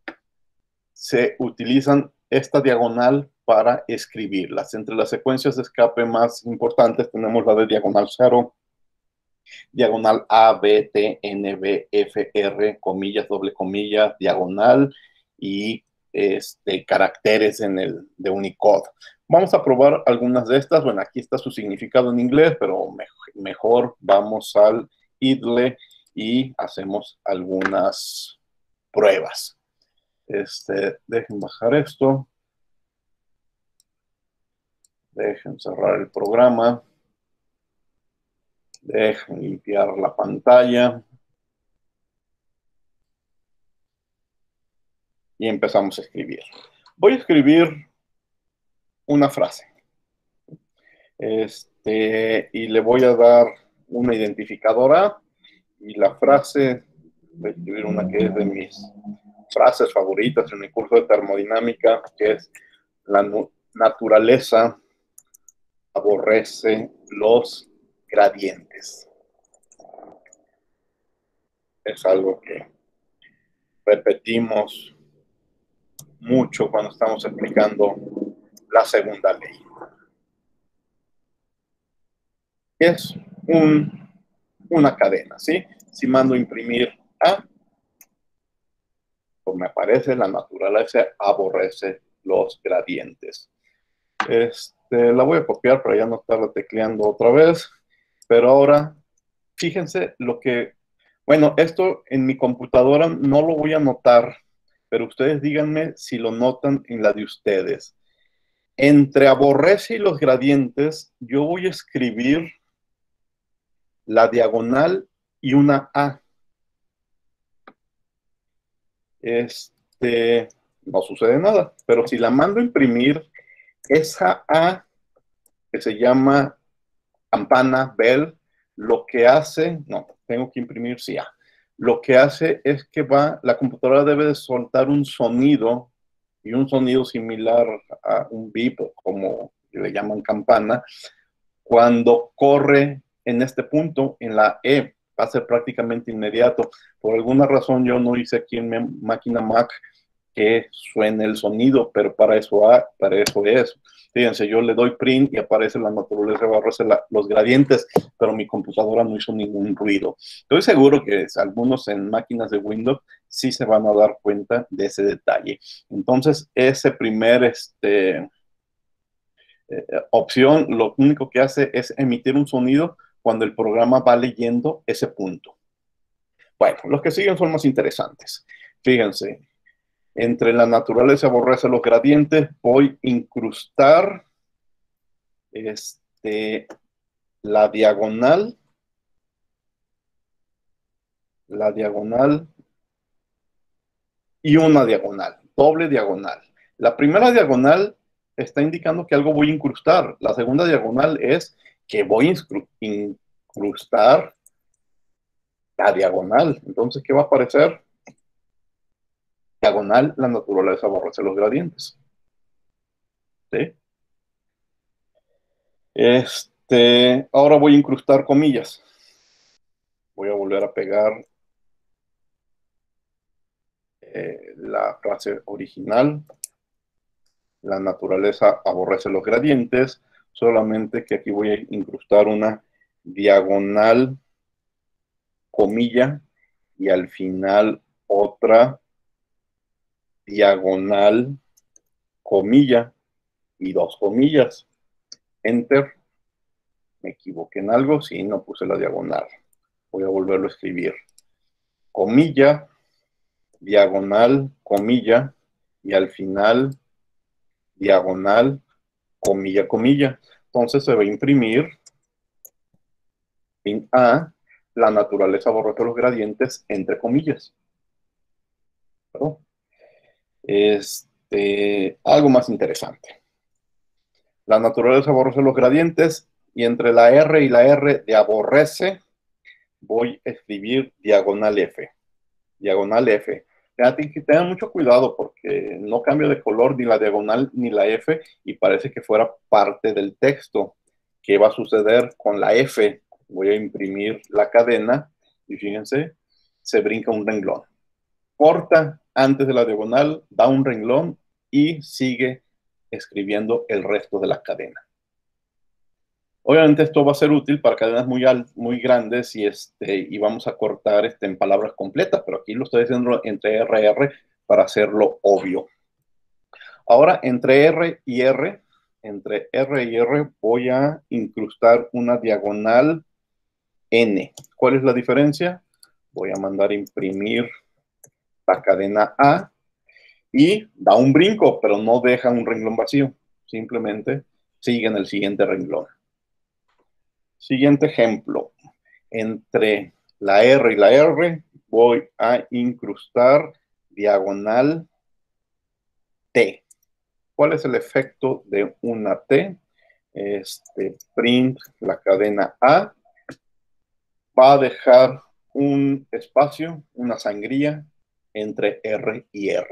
se utilizan esta diagonal para escribirlas. Entre las secuencias de escape más importantes tenemos la de diagonal 0, diagonal A, B, T, N, B, F, R, comillas, doble comilla, diagonal y caracteres de Unicode. Vamos a probar algunas de estas. Bueno, aquí está su significado en inglés, pero mejor vamos al IDLE y hacemos algunas pruebas. Dejen bajar esto. Dejen cerrar el programa. Dejen limpiar la pantalla. Y empezamos a escribir. Voy a escribir una frase. Y le voy a dar una identificadora. Y la frase, voy a escribir una que es de mis frases favoritas en mi curso de termodinámica, que es: la naturaleza aborrece los gradientes. Es algo que repetimos mucho cuando estamos explicando la segunda ley. Es una cadena, ¿sí? Si mando a imprimir A, pues me aparece: la naturaleza aborrece los gradientes. La voy a copiar para ya no estarla tecleando otra vez. Pero ahora, fíjense lo que... Bueno, esto en mi computadora no lo voy a anotar, pero ustedes díganme si lo notan en la de ustedes. Entre aborrece y los gradientes, yo voy a escribir la diagonal y una A. No sucede nada, pero si la mando a imprimir, esa A que se llama campana, bell, lo que hace, no, tengo que imprimir, sí, ya. Lo que hace es que la computadora debe de soltar un sonido, y un sonido similar a un bip, como le llaman campana, cuando corre en este punto, en la E, va a ser prácticamente inmediato. Por alguna razón yo no hice aquí en mi máquina Mac que suene el sonido, pero para eso es. Fíjense, yo le doy print y aparece la naturaleza, aparece los gradientes, pero mi computadora no hizo ningún ruido. Estoy seguro que algunos en máquinas de Windows sí se van a dar cuenta de ese detalle. Entonces, ese primer opción, lo único que hace es emitir un sonido cuando el programa va leyendo ese punto. Bueno, los que siguen son más interesantes. Fíjense, entre la naturaleza aborrece los gradientes, voy a incrustar la diagonal y una diagonal, doble diagonal. La primera diagonal está indicando que algo voy a incrustar. La segunda diagonal es que voy a incrustar la diagonal. Entonces, ¿qué va a aparecer? Diagonal, la naturaleza aborrece los gradientes. ¿Sí? Ahora voy a incrustar comillas. Voy a volver a pegar la frase original. La naturaleza aborrece los gradientes, solamente que aquí voy a incrustar una diagonal, comilla, y al final otra diagonal, comilla, y dos comillas. Enter. Me equivoqué en algo, sí, no puse la diagonal. Voy a volverlo a escribir. Comilla, diagonal, comilla, y al final diagonal, comilla, comilla. Entonces se va a imprimir en A, la naturaleza aborrece los gradientes, entre comillas. ¿Perdón? Algo más interesante. La naturaleza aborrece los gradientes, y entre la R y la R de aborrece, voy a escribir diagonal F. Diagonal F. Tengan mucho cuidado porque no cambia de color ni la diagonal ni la F y parece que fuera parte del texto. ¿Qué va a suceder con la F? Voy a imprimir la cadena y fíjense, se brinca un renglón. Corta antes de la diagonal, da un renglón y sigue escribiendo el resto de la cadena. Obviamente esto va a ser útil para cadenas muy grandes y vamos a cortar en palabras completas, pero aquí lo estoy haciendo entre R y R para hacerlo obvio. Ahora, entre R y R voy a incrustar una diagonal N. ¿Cuál es la diferencia? Voy a mandar a imprimir la cadena A y da un brinco, pero no deja un renglón vacío. Simplemente sigue en el siguiente renglón. Siguiente ejemplo. Entre la R y la R voy a incrustar diagonal T. ¿Cuál es el efecto de una T? Print la cadena A. Va a dejar un espacio, una sangría entre R y R,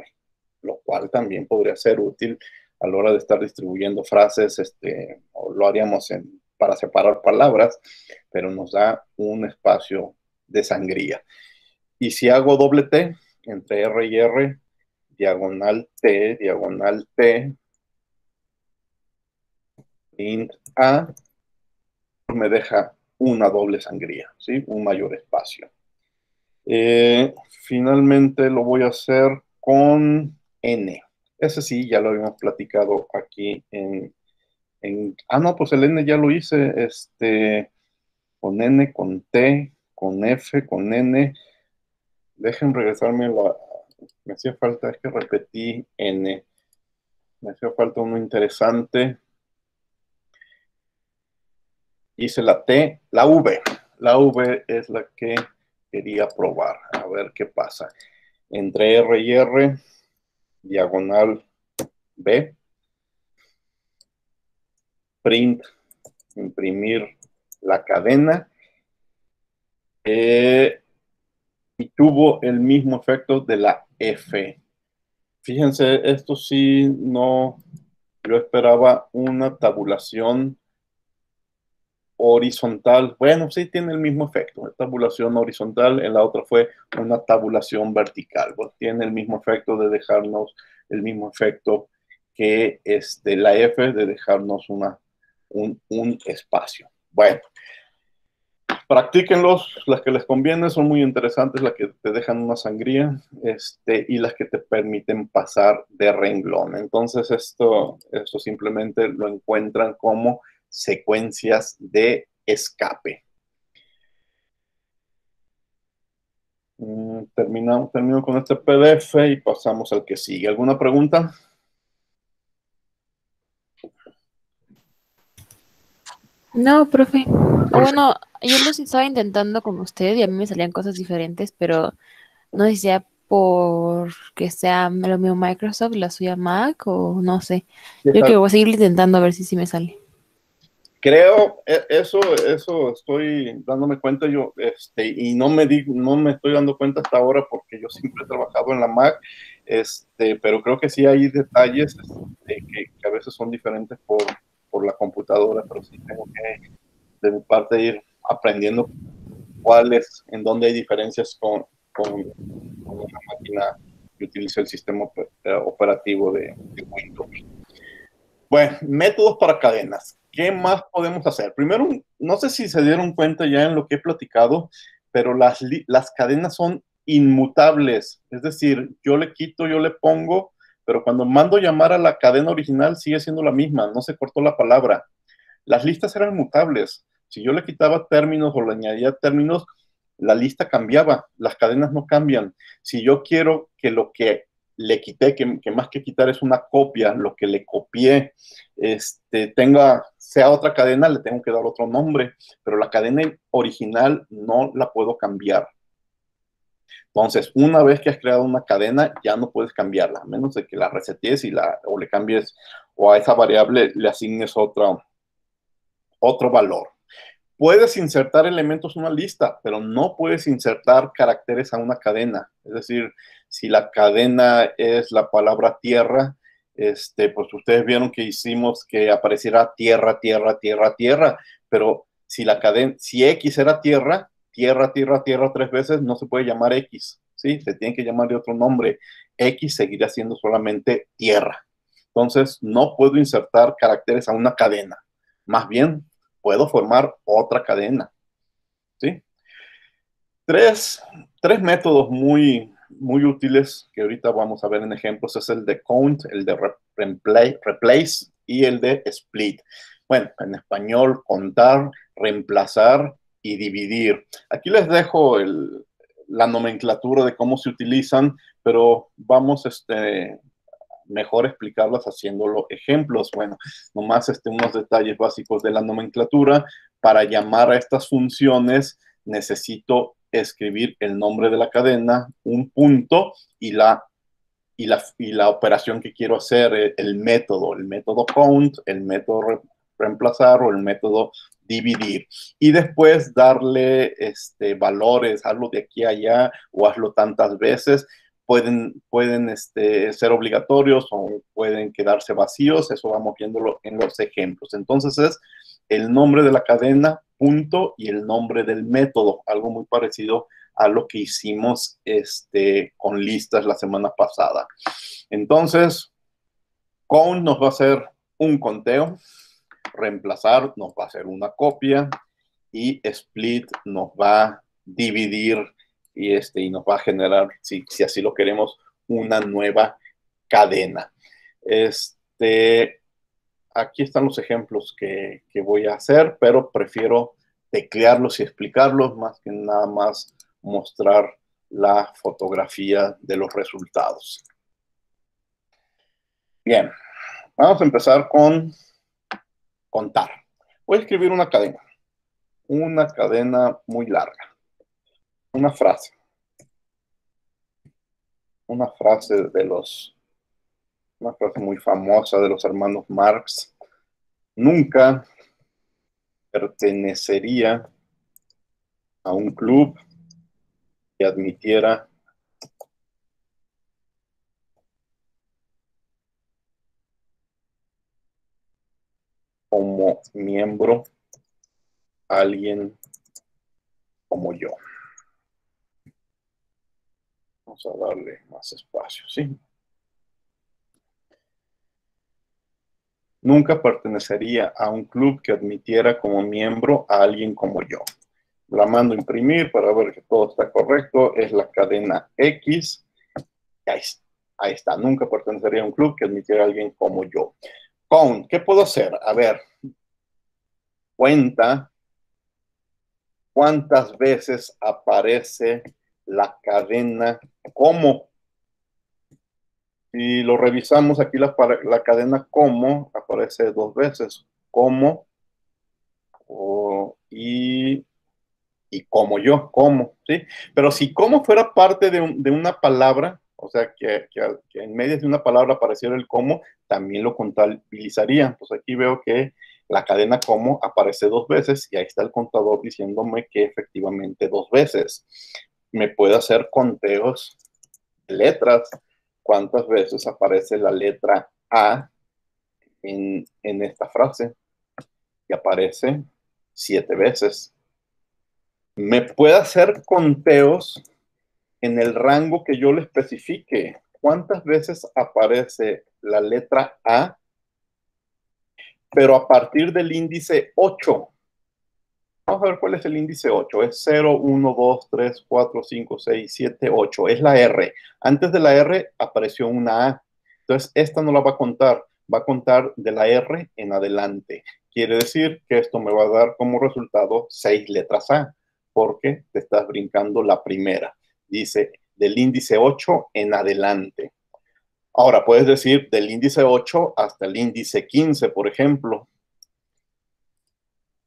lo cual también podría ser útil a la hora de estar distribuyendo frases, o lo haríamos para separar palabras, pero nos da un espacio de sangría. Y si hago doble T entre R y R, diagonal T, int A, me deja una doble sangría, ¿sí? Un mayor espacio. Finalmente lo voy a hacer con N. Ese sí, ya lo habíamos platicado aquí no, pues el N ya lo hice, con N, con T, con F, con N. Dejen regresarme me hacía falta, es que repetí N. Me hacía falta uno interesante. Hice la T, la V. La V es la que quería probar. A ver qué pasa. Entre R y R, diagonal B. Print, imprimir la cadena y tuvo el mismo efecto de la F. Fíjense, esto sí, no, yo esperaba una tabulación horizontal. Bueno, sí tiene el mismo efecto, tabulación horizontal. En la otra fue una tabulación vertical. Pues tiene el mismo efecto de dejarnos, el mismo efecto que la F, de dejarnos un espacio. Bueno, practíquenlos, las que les conviene son muy interesantes, las que te dejan una sangría, y las que te permiten pasar de renglón. Entonces esto simplemente lo encuentran como secuencias de escape. Termino con este PDF y pasamos al que sigue. ¿Alguna pregunta? No, profe. O bueno, yo los estaba intentando con usted y a mí me salían cosas diferentes, pero no sé si sea porque sea lo mío Microsoft, la suya Mac o no sé. Yo creo que voy a seguir intentando a ver si sí me sale. Creo, eso estoy dándome cuenta yo, y no me estoy dando cuenta hasta ahora porque yo siempre he trabajado en la Mac, pero creo que sí hay detalles que a veces son diferentes por la computadora, pero sí tengo que, de mi parte, ir aprendiendo en dónde hay diferencias con una máquina que utiliza el sistema operativo de Windows. Bueno, métodos para cadenas. ¿Qué más podemos hacer? Primero, no sé si se dieron cuenta ya en lo que he platicado, pero las cadenas son inmutables. Es decir, yo le quito, yo le pongo, pero cuando mando llamar a la cadena original sigue siendo la misma, no se cortó la palabra. Las listas eran mutables. Si yo le quitaba términos o le añadía términos, la lista cambiaba, las cadenas no cambian. Si yo quiero que lo que le quité, que más que quitar es una copia, lo que le copié, sea otra cadena, le tengo que dar otro nombre, pero la cadena original no la puedo cambiar. Entonces, una vez que has creado una cadena, ya no puedes cambiarla, a menos de que la resetees o le cambies, o a esa variable le asignes otro valor. Puedes insertar elementos en una lista, pero no puedes insertar caracteres a una cadena. Es decir, si la cadena es la palabra tierra, pues ustedes vieron que hicimos que apareciera tierra, tierra, tierra, tierra, pero si X era tierra, tierra, tierra, tierra 3 veces, no se puede llamar X, ¿sí? Se tiene que llamar de otro nombre. X seguirá siendo solamente tierra. Entonces, no puedo insertar caracteres a una cadena. Más bien, puedo formar otra cadena, ¿sí? Tres métodos muy útiles que ahorita vamos a ver en ejemplos es el de count, el de replace y el de split. Bueno, en español, contar, reemplazar y dividir. Aquí les dejo la nomenclatura de cómo se utilizan, pero vamos mejor explicarlas haciéndolo ejemplos. Bueno, nomás unos detalles básicos de la nomenclatura. Para llamar a estas funciones necesito escribir el nombre de la cadena, un punto y la operación que quiero hacer, el método count, el método reemplazar o el método dividir. Y después darle valores, hazlo de aquí a allá o hazlo tantas veces. Pueden ser obligatorios o pueden quedarse vacíos, eso vamos viéndolo en los ejemplos. Entonces es el nombre de la cadena, punto, y el nombre del método, algo muy parecido a lo que hicimos con listas la semana pasada. Entonces, count nos va a hacer un conteo, reemplazar nos va a hacer una copia y split nos va a dividir y nos va a generar, si así lo queremos, una nueva cadena. Aquí están los ejemplos que voy a hacer, pero prefiero teclearlos y explicarlos más que nada más mostrar la fotografía de los resultados. Bien, vamos a empezar con contar. Voy a escribir una cadena muy larga, una frase una frase muy famosa de los hermanos Marx. Nunca pertenecería a un club que admitiera como miembro a alguien como yo. Vamos a darle más espacio, ¿sí? Nunca pertenecería a un club que admitiera como miembro a alguien como yo. La mando a imprimir para ver que todo está correcto. Es la cadena X. Ahí está. Nunca pertenecería a un club que admitiera a alguien como yo. Con, ¿qué puedo hacer? A ver, cuenta cuántas veces aparece la cadena como. Si lo revisamos aquí, la cadena como aparece 2 veces. Como y como yo, como, ¿sí? Pero si como fuera parte de una palabra, o sea, que en medio de una palabra apareciera el como, también lo contabilizaría. Pues aquí veo que la cadena como aparece 2 veces y ahí está el contador diciéndome que efectivamente 2 veces. Me puede hacer conteos de letras. ¿Cuántas veces aparece la letra A en esta frase? Y aparece 7 veces. Me puede hacer conteos en el rango que yo le especifique. ¿Cuántas veces aparece la letra A? Pero a partir del índice 8. Vamos a ver cuál es el índice 8. Es 0, 1, 2, 3, 4, 5, 6, 7, 8. Es la R. Antes de la R apareció una A. Entonces, esta no la va a contar. Va a contar de la R en adelante. Quiere decir que esto me va a dar como resultado 6 letras A, porque te estás brincando la primera. Dice del índice 8 en adelante. Ahora, puedes decir del índice 8 hasta el índice 15, por ejemplo.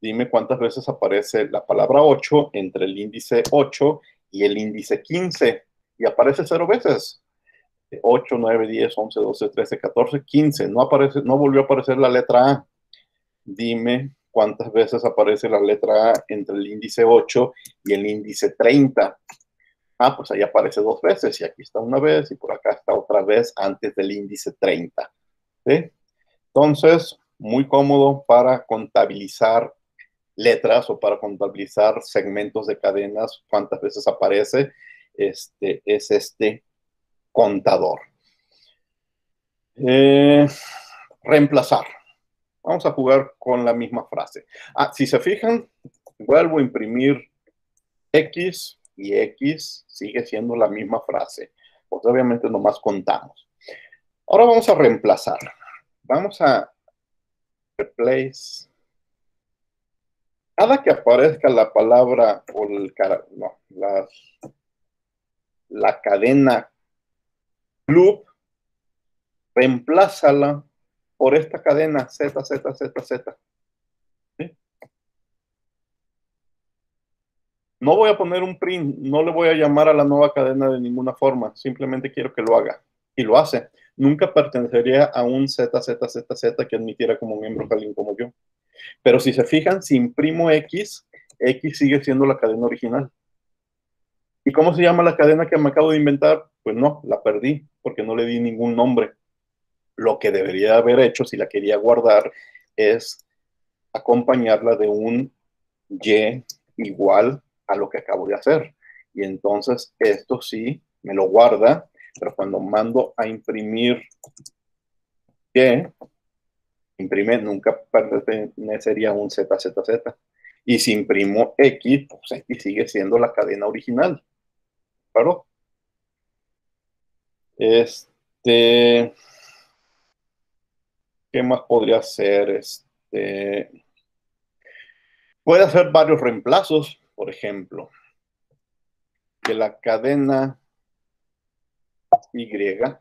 Dime cuántas veces aparece la palabra 8 entre el índice 8 y el índice 15. Y aparece 0 veces. 8, 9, 10, 11, 12, 13, 14, 15. No volvió a aparecer la letra A. Dime cuántas veces aparece la letra A entre el índice 8 y el índice 30. Ah, pues ahí aparece 2 veces. Y aquí está una vez y por acá está otra vez antes del índice 30. ¿Sí? Entonces, muy cómodo para contabilizar letras o para contabilizar segmentos de cadenas, cuántas veces aparece, es este contador. Reemplazar. Vamos a jugar con la misma frase. Si se fijan, vuelvo a imprimir X y X sigue siendo la misma frase. Pues obviamente nomás contamos. Ahora vamos a reemplazar. Vamos a replace. Cada que aparezca la palabra o la cadena club, reemplázala por esta cadena Z, Z, Z, Z. ¿Sí? No voy a poner un print, no le voy a llamar a la nueva cadena de ninguna forma, simplemente quiero que lo haga. Y lo hace. Nunca pertenecería a un Z, Z, Z, Z que admitiera como miembro a alguien como yo. Pero si se fijan, si imprimo X, X sigue siendo la cadena original. ¿Y cómo se llama la cadena que me acabo de inventar? Pues no, la perdí porque no le di ningún nombre. Lo que debería haber hecho, si la quería guardar, es acompañarla de un Y igual a lo que acabo de hacer. Y entonces esto sí me lo guarda, pero cuando mando a imprimir Y, imprime nunca pertenecería a un ZZZ. Y si imprimo X, pues X sigue siendo la cadena original. ¿Claro? ¿Qué más podría hacer? Puede hacer varios reemplazos, por ejemplo, que la cadena Y, a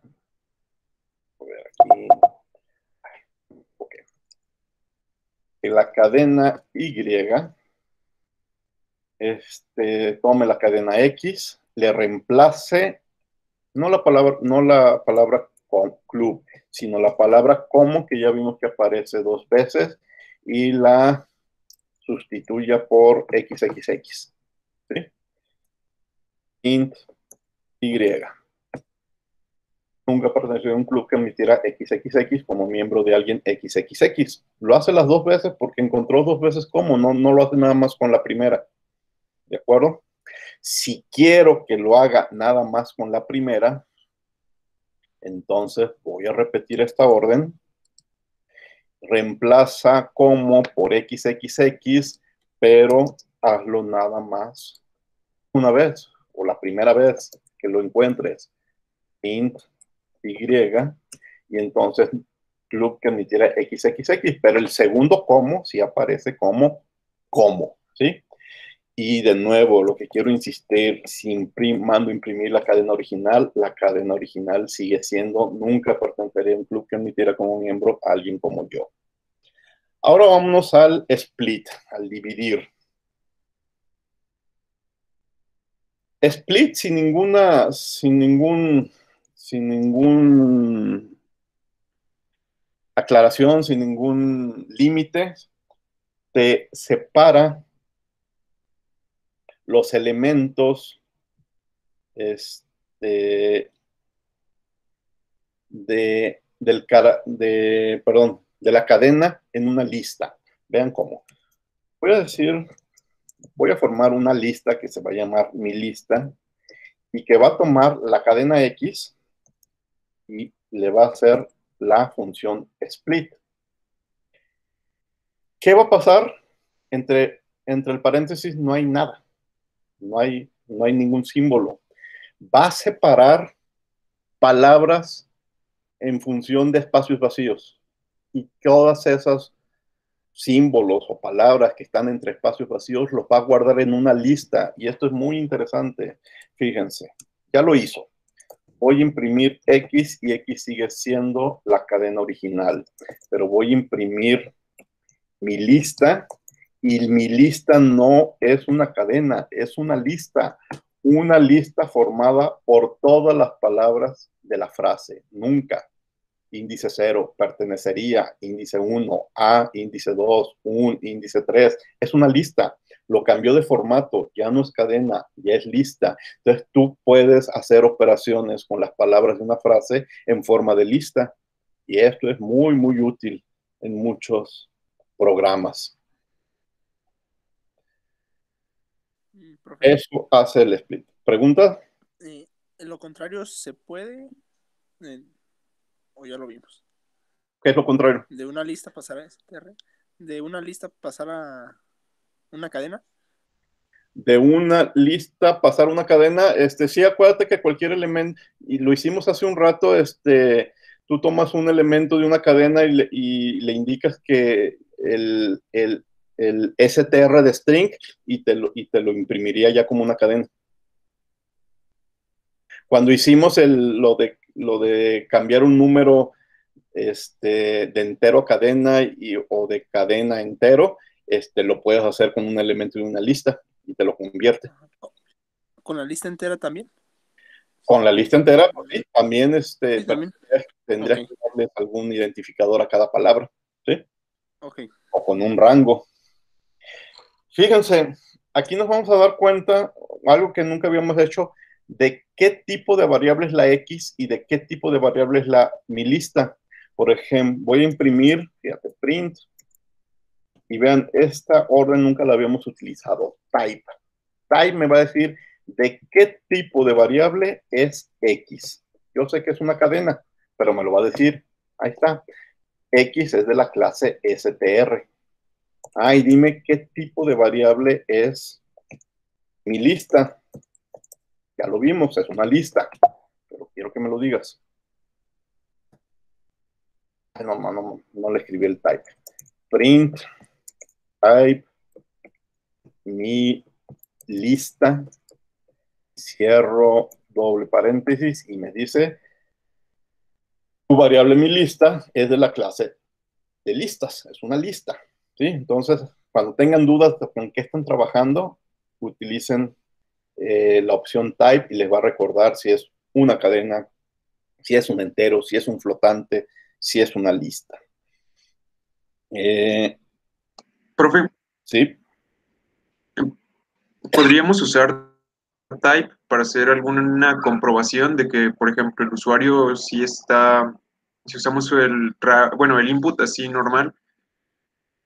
ver aquí, okay, que la cadena Y, tome la cadena X, le reemplace no la palabra con club, sino la palabra como, que ya vimos que aparece 2 veces, y la sustituya por XXX. int Y. Nunca perteneció a un club que emitiera XXX como miembro de alguien XXX. Lo hace las dos veces porque encontró dos veces cómo, no lo hace nada más con la primera. ¿De acuerdo? Si quiero que lo haga nada más con la primera, entonces voy a repetir esta orden. Reemplaza como por XXX, pero hazlo nada más una vez, o la primera vez que lo encuentres. Int Y, y entonces club que emitiera XXX, pero el segundo como sí aparece como, ¿sí? Y de nuevo, lo que quiero insistir, si mando imprimir la cadena original sigue siendo, nunca pertenecería a un club que emitiera como miembro a alguien como yo. Ahora vámonos al split, al dividir. Split sin ningún aclaración, sin ningún límite, te separa los elementos de la cadena en una lista. Vean cómo. Voy a formar una lista que se va a llamar mi lista y que va a tomar la cadena X y le va a hacer la función split. ¿Qué va a pasar? Entre el paréntesis no hay nada. No hay ningún símbolo. Va a separar palabras en función de espacios vacíos. Y todas esas símbolos o palabras que están entre espacios vacíos los va a guardar en una lista. Y esto es muy interesante. Fíjense, ya lo hizo. Voy a imprimir X y X sigue siendo la cadena original. Pero voy a imprimir mi lista y mi lista no es una cadena, es una lista formada por todas las palabras de la frase. Nunca. Índice 0, pertenecería, índice 1, A, índice 2, índice 3. Es una lista. Lo cambió de formato, ya no es cadena, ya es lista. Entonces tú puedes hacer operaciones con las palabras de una frase en forma de lista. Y esto es muy, muy útil en muchos programas. Profe, Eso hace el split. ¿Preguntas? en lo contrario, ¿se puede? ¿O ya lo vimos? ¿Qué es lo contrario? De una lista pasar a STR, de una lista pasar a una cadena. De una lista pasar una cadena, sí, acuérdate que cualquier elemento, y lo hicimos hace un rato, tú tomas un elemento de una cadena y le indicas que el STR de string y te lo imprimiría ya como una cadena. Cuando hicimos lo de cambiar un número de entero a cadena o de cadena a entero, lo puedes hacer con un elemento de una lista y te lo convierte. ¿Con la lista entera también? Con la lista entera, pues, sí, también, Sí, también. tendrías que darle algún identificador a cada palabra, ¿sí? Okay. O con un rango. Fíjense, aquí nos vamos a dar cuenta, algo que nunca habíamos hecho, de qué tipo de variable es la X y de qué tipo de variable es mi lista. Por ejemplo, voy a imprimir, fíjate, print, y vean, esta orden nunca la habíamos utilizado, type. Type me va a decir de qué tipo de variable es X. Yo sé que es una cadena, pero me lo va a decir. Ahí está. X es de la clase str. Y dime qué tipo de variable es mi lista. Ya lo vimos, es una lista, pero quiero que me lo digas. No le escribí el type. Print type mi lista, cierro doble paréntesis y me dice tu variable mi lista es de la clase de listas, es una lista, ¿sí? Entonces, cuando tengan dudas de con qué están trabajando, utilicen la opción type y les va a recordar si es una cadena, si es un entero, si es un flotante, si es una lista. Profe, sí. ¿podríamos usar type para hacer alguna comprobación de que, por ejemplo, el usuario si usamos el input así normal,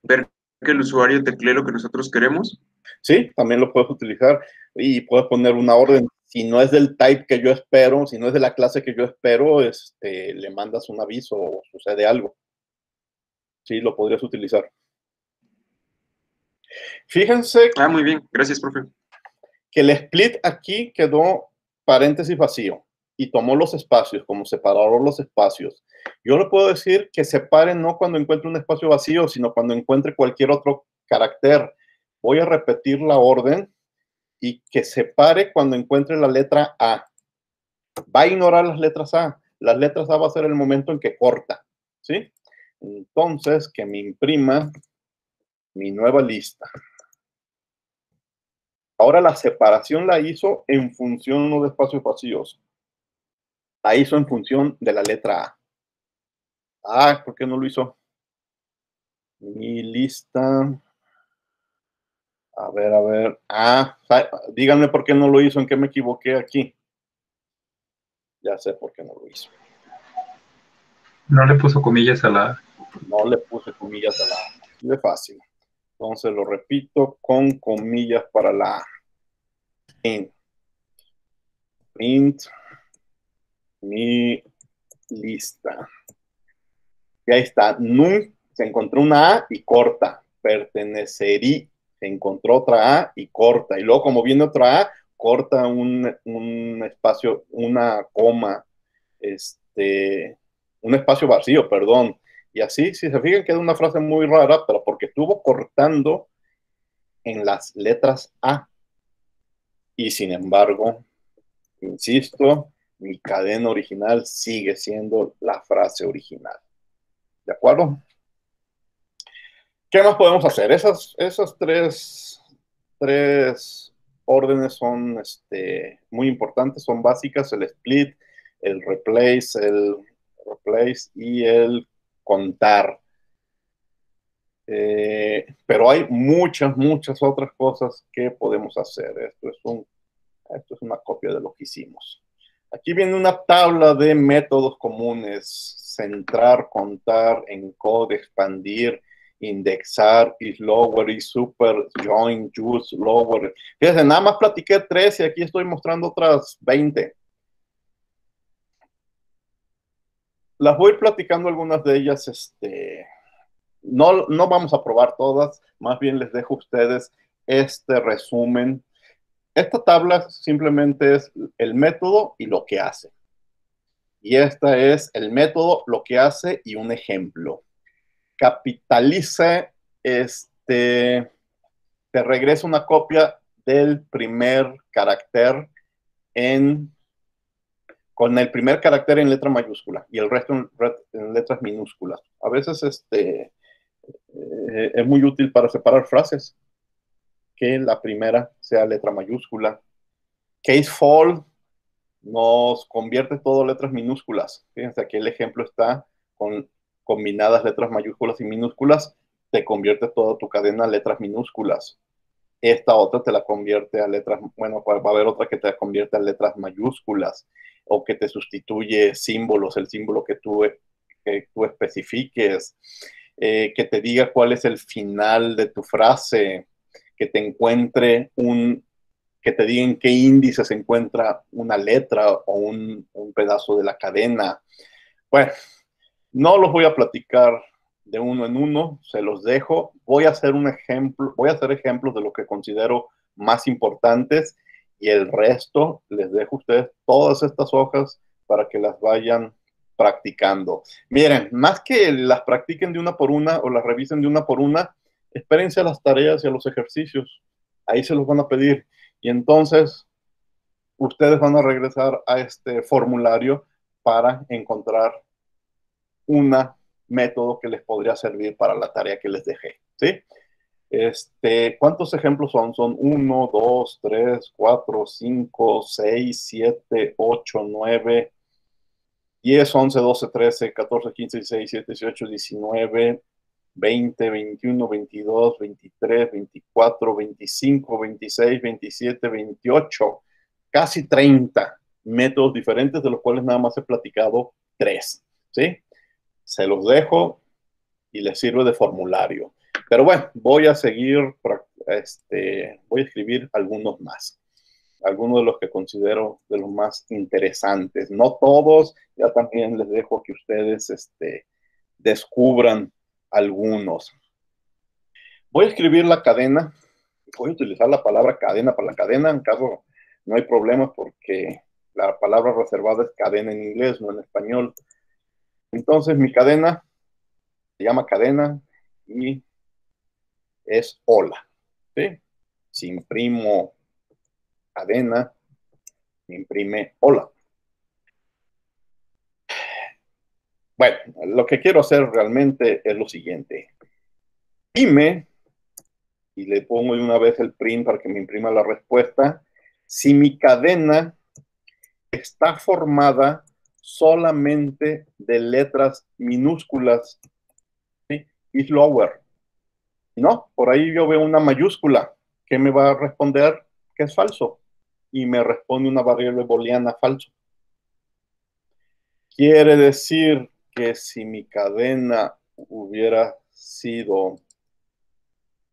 ver que el usuario teclee lo que nosotros queremos. Sí, también lo puedes utilizar y puedes poner una orden. Si no es del type que yo espero, si no es de la clase que yo espero, le mandas un aviso o sucede algo. Sí, lo podrías utilizar. Fíjense Muy bien, gracias, profe. que el split aquí quedó paréntesis vacío y tomó los espacios como separador los espacios. Yo le puedo decir que separe no cuando encuentre un espacio vacío, sino cuando encuentre cualquier otro carácter. Voy a repetir la orden y que separe cuando encuentre la letra A. Va a ignorar las letras A. Las letras A va a ser el momento en que corta, ¿sí? Entonces, que me imprima mi nueva lista. Ahora la separación la hizo en función no de espacios vacíos. La hizo en función de la letra A. ¿Por qué no lo hizo? Mi lista. A ver. Díganme por qué no lo hizo, en qué me equivoqué aquí. Ya sé por qué no lo hizo. No le puso comillas a la... No le puse comillas a la A. Así de fácil. Entonces lo repito con comillas para la A. Print mi lista. Y ahí está. Se encontró una A y corta. Pertenecería. Se encontró otra A y corta. Y luego, como viene otra A, corta un espacio, una coma, un espacio vacío, perdón. Y así, si se fijan, queda una frase muy rara, pero porque estuvo cortando en las letras A. Y sin embargo, insisto, mi cadena original sigue siendo la frase original. ¿De acuerdo? ¿Qué más podemos hacer? Esas tres órdenes son muy importantes, son básicas: el split, el replace y el contar. Pero hay muchas otras cosas que podemos hacer. Esto es una copia de lo que hicimos. Aquí viene una tabla de métodos comunes: centrar, contar, encode, expandir, indexar, is lower, is super, join, use, lower. Fíjense, nada más platiqué 3 y aquí estoy mostrando otras 20. Las voy a ir platicando algunas de ellas. No vamos a probar todas, más bien les dejo a ustedes este resumen. Esta tabla simplemente es el método y lo que hace. Y esta es el método, lo que hace y un ejemplo. Capitalice, te regresa una copia del primer carácter con el primer carácter en letra mayúscula y el resto en letras minúsculas. A veces es muy útil para separar frases, que la primera sea letra mayúscula. Case fold nos convierte todo letras minúsculas. Fíjense, aquí el ejemplo está con combinadas letras mayúsculas y minúsculas, te convierte toda tu cadena a letras minúsculas. Esta otra te la convierte a letras, bueno, va a haber otra que te convierte a letras mayúsculas, o que te sustituye símbolos, el símbolo que tú especifiques, que te diga cuál es el final de tu frase, que te encuentre que te diga en qué índice se encuentra una letra o un pedazo de la cadena. Bueno, no los voy a platicar de uno en uno, se los dejo. Voy a hacer ejemplos de lo que considero más importantes, y el resto les dejo a ustedes todas estas hojas para que las vayan practicando. Miren, más que las practiquen de una por una o las revisen de una por una, espérense a las tareas y a los ejercicios. Ahí se los van a pedir. Y entonces ustedes van a regresar a este formulario para encontrar un método que les podría servir para la tarea que les dejé, ¿sí? ¿Cuántos ejemplos son? Son 1, 2, 3, 4, 5, 6, 7, 8, 9, 10, 11, 12, 13, 14, 15, 16, 17, 18, 19, 20, 21, 22, 23, 24, 25, 26, 27, 28. casi 30 métodos diferentes, de los cuales nada más he platicado 3, ¿sí? Se los dejo y les sirve de formulario. Pero bueno, voy a seguir, voy a escribir algunos más. Algunos de los que considero de los más interesantes. No todos, ya también les dejo que ustedes descubran algunos. Voy a escribir la cadena. Voy a utilizar la palabra cadena para la cadena, en caso no hay problema porque la palabra reservada es cadena en inglés, no en español. Entonces mi cadena se llama cadena y es hola, ¿sí? Si imprimo cadena, me imprime hola. Bueno, lo que quiero hacer realmente es lo siguiente. Dime, y le pongo de una vez el print para que me imprima la respuesta, si mi cadena está formada solamente de letras minúsculas, ¿sí? Is lower. No, por ahí yo veo una mayúscula que me va a responder que es falso. Y me responde una variable booleana falso. Quiere decir que si mi cadena hubiera sido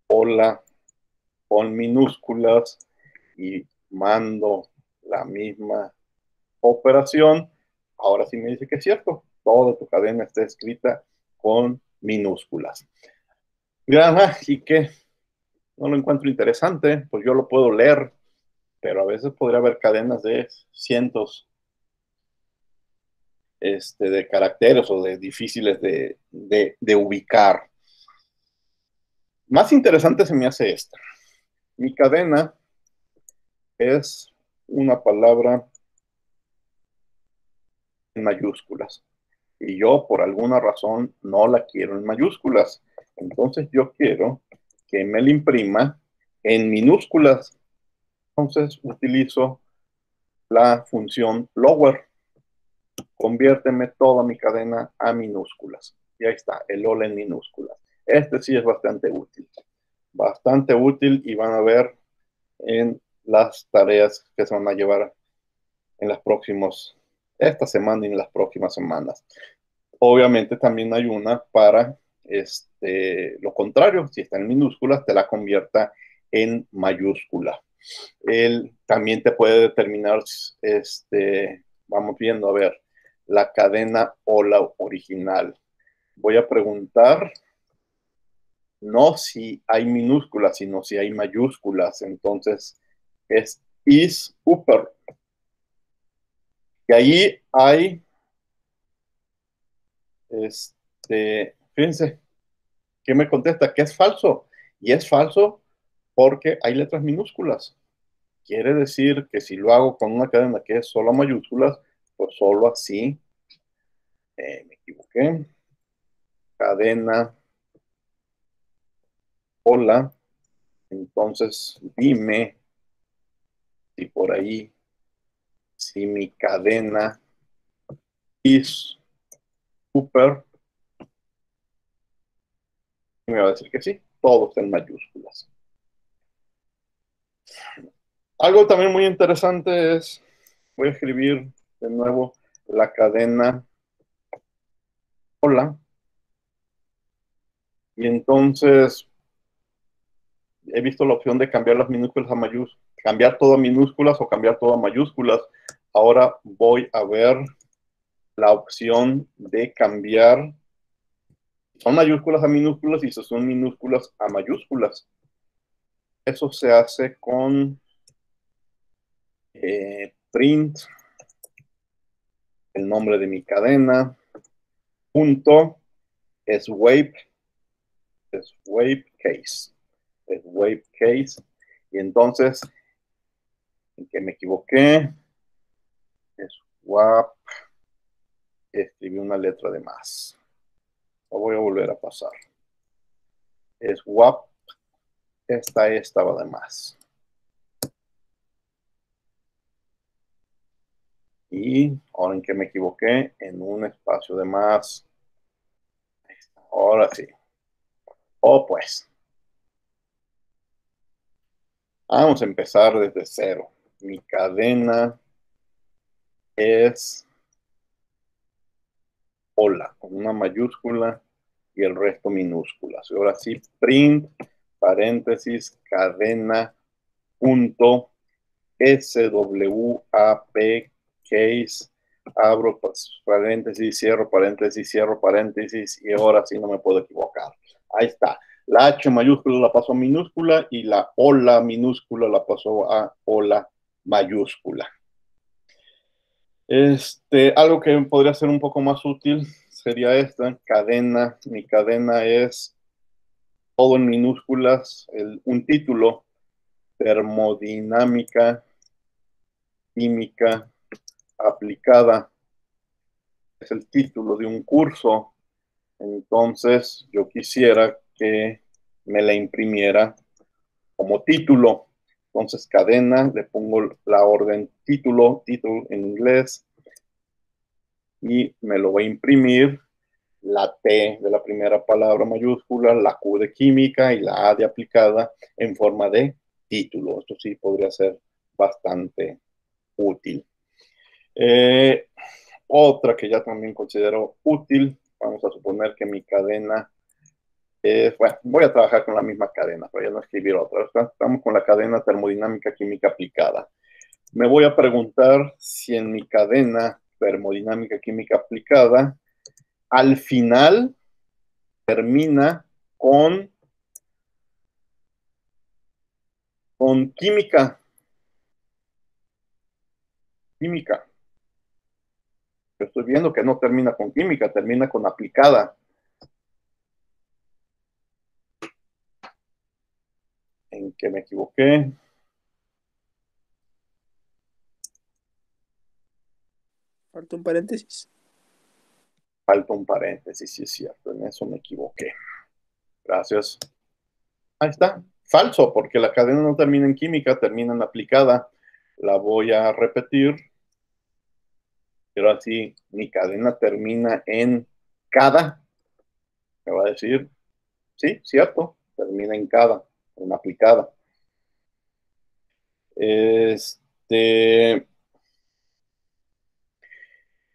hola con minúsculas y mando la misma operación, ahora sí me dice que es cierto. Toda tu cadena está escrita con minúsculas. Dirán, ¿y qué? No lo encuentro interesante, pues yo lo puedo leer, pero a veces podría haber cadenas de cientos de caracteres o de difíciles de ubicar. Más interesante se me hace esta. Mi cadena es una palabra en mayúsculas y yo por alguna razón no la quiero en mayúsculas. Entonces yo quiero que me la imprima en minúsculas. Entonces utilizo la función lower. Conviérteme toda mi cadena a minúsculas. Y ahí está, el hola en minúsculas. Este sí es bastante útil. Bastante útil y van a ver en las tareas que se van a llevar en las próximas, esta semana y en las próximas semanas. Obviamente también hay una para lo contrario, si está en minúsculas, te la convierta en mayúscula. Él también te puede determinar, vamos viendo, a ver, la cadena o la original. Voy a preguntar, no si hay minúsculas, sino si hay mayúsculas. Entonces, es is upper. Y ahí hay, fíjense, ¿qué me contesta? Que es falso. Y es falso porque hay letras minúsculas. Quiere decir que si lo hago con una cadena que es solo mayúsculas, pues solo así, me equivoqué, cadena, hola, entonces dime si por ahí, si mi cadena es super, y me va a decir que sí, todo está en mayúsculas. Algo también muy interesante es, voy a escribir de nuevo la cadena hola, y entonces he visto la opción de cambiar las minúsculas a mayúsculas, cambiar todo a minúsculas o cambiar todo a mayúsculas. Ahora voy a ver la opción de cambiar, son mayúsculas a minúsculas y si son minúsculas a mayúsculas. Eso se hace con print, el nombre de mi cadena, punto, swipe case. Swipe case. Y entonces, en que me equivoqué, swap, escribí una letra de más. Lo voy a volver a pasar. Swap, esta estaba de más. Y ahora en que me equivoqué, en un espacio de más. Ahora sí. Oh, pues. Vamos a empezar desde cero. mi cadena es hola, con una mayúscula y el resto minúsculas. Y ahora sí, print, paréntesis, cadena, punto, SWAP, case, abro paréntesis, cierro paréntesis, y ahora sí no me puedo equivocar. Ahí está. La H mayúscula la pasó a minúscula y la hola minúscula la pasó a hola mayúscula. Algo que podría ser un poco más útil sería esta cadena. Mi cadena es todo en minúsculas, un título, termodinámica, química aplicada. Es el título de un curso. Entonces yo quisiera que me la imprimiera como título. Entonces cadena, le pongo la orden título en inglés, y me lo voy a imprimir la T de la primera palabra mayúscula, la Q de química y la A de aplicada en forma de título. Esto sí podría ser bastante útil. Otra que ya también considero útil, vamos a suponer que mi cadena es, bueno, voy a trabajar con la misma cadena, pero ya no escribir otra. Estamos con la cadena termodinámica química aplicada. Me voy a preguntar si en mi cadena termodinámica química aplicada, al final termina con química. Química. Yo estoy viendo que no termina con química, termina con aplicada. ¿En qué me equivoqué? Falta un paréntesis. Falta un paréntesis, sí es cierto, en eso me equivoqué. Gracias. Ahí está. Falso, porque la cadena no termina en química, termina en aplicada. La voy a repetir. Pero así, mi cadena termina en cada. Me va a decir, sí, cierto, termina en cada, en aplicada.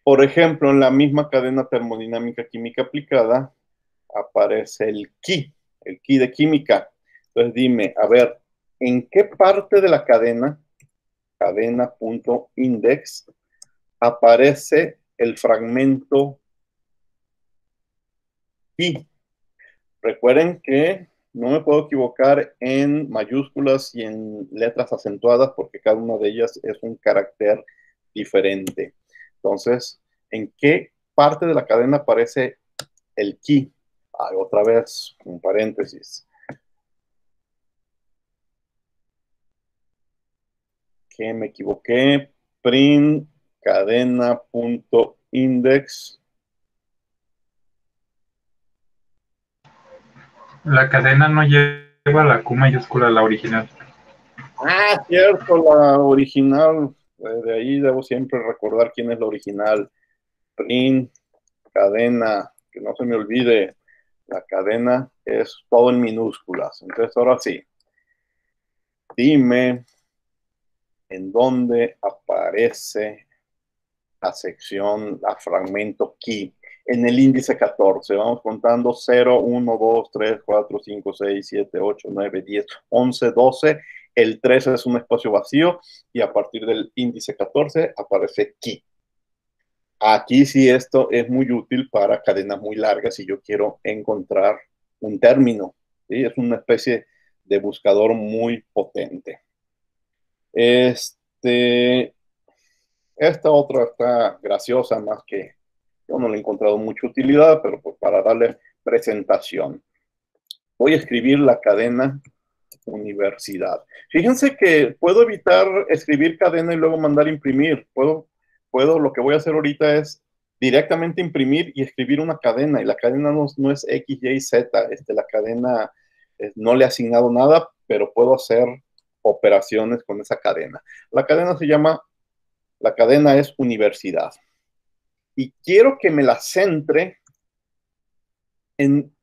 Por ejemplo, en la misma cadena termodinámica química aplicada aparece el ki de química. Entonces dime, a ver, ¿en qué parte de la cadena.index, aparece el fragmento ki? Recuerden que no me puedo equivocar en mayúsculas y en letras acentuadas porque cada una de ellas es un carácter diferente. Entonces, ¿en qué parte de la cadena aparece el ki? Otra vez, un paréntesis. Que me equivoqué. Print cadena.index. La cadena no lleva la Q mayúscula, la original. Ah, cierto, la original. De ahí debo siempre recordar quién es la original. Print cadena, que no se me olvide, la cadena es todo en minúsculas. Entonces ahora sí, dime en dónde aparece la sección, la fragmento key en el índice 14. Vamos contando 0, 1, 2, 3, 4, 5, 6, 7, 8, 9, 10, 11, 12. El 13 es un espacio vacío y a partir del índice 14 aparece key. Aquí sí esto es muy útil para cadenas muy largas si yo quiero encontrar un término. ¿Sí? Es una especie de buscador muy potente. Esta otra está graciosa, más que yo no le he encontrado mucha utilidad, pero pues para darle presentación. Voy a escribir la cadena universidad. Fíjense que puedo evitar escribir cadena y luego mandar imprimir. Lo que voy a hacer ahorita es directamente imprimir y escribir una cadena. Y la cadena no es X, Y, Z. La cadena no le he asignado nada, pero puedo hacer operaciones con esa cadena. La cadena es universidad. Y quiero que me la centre en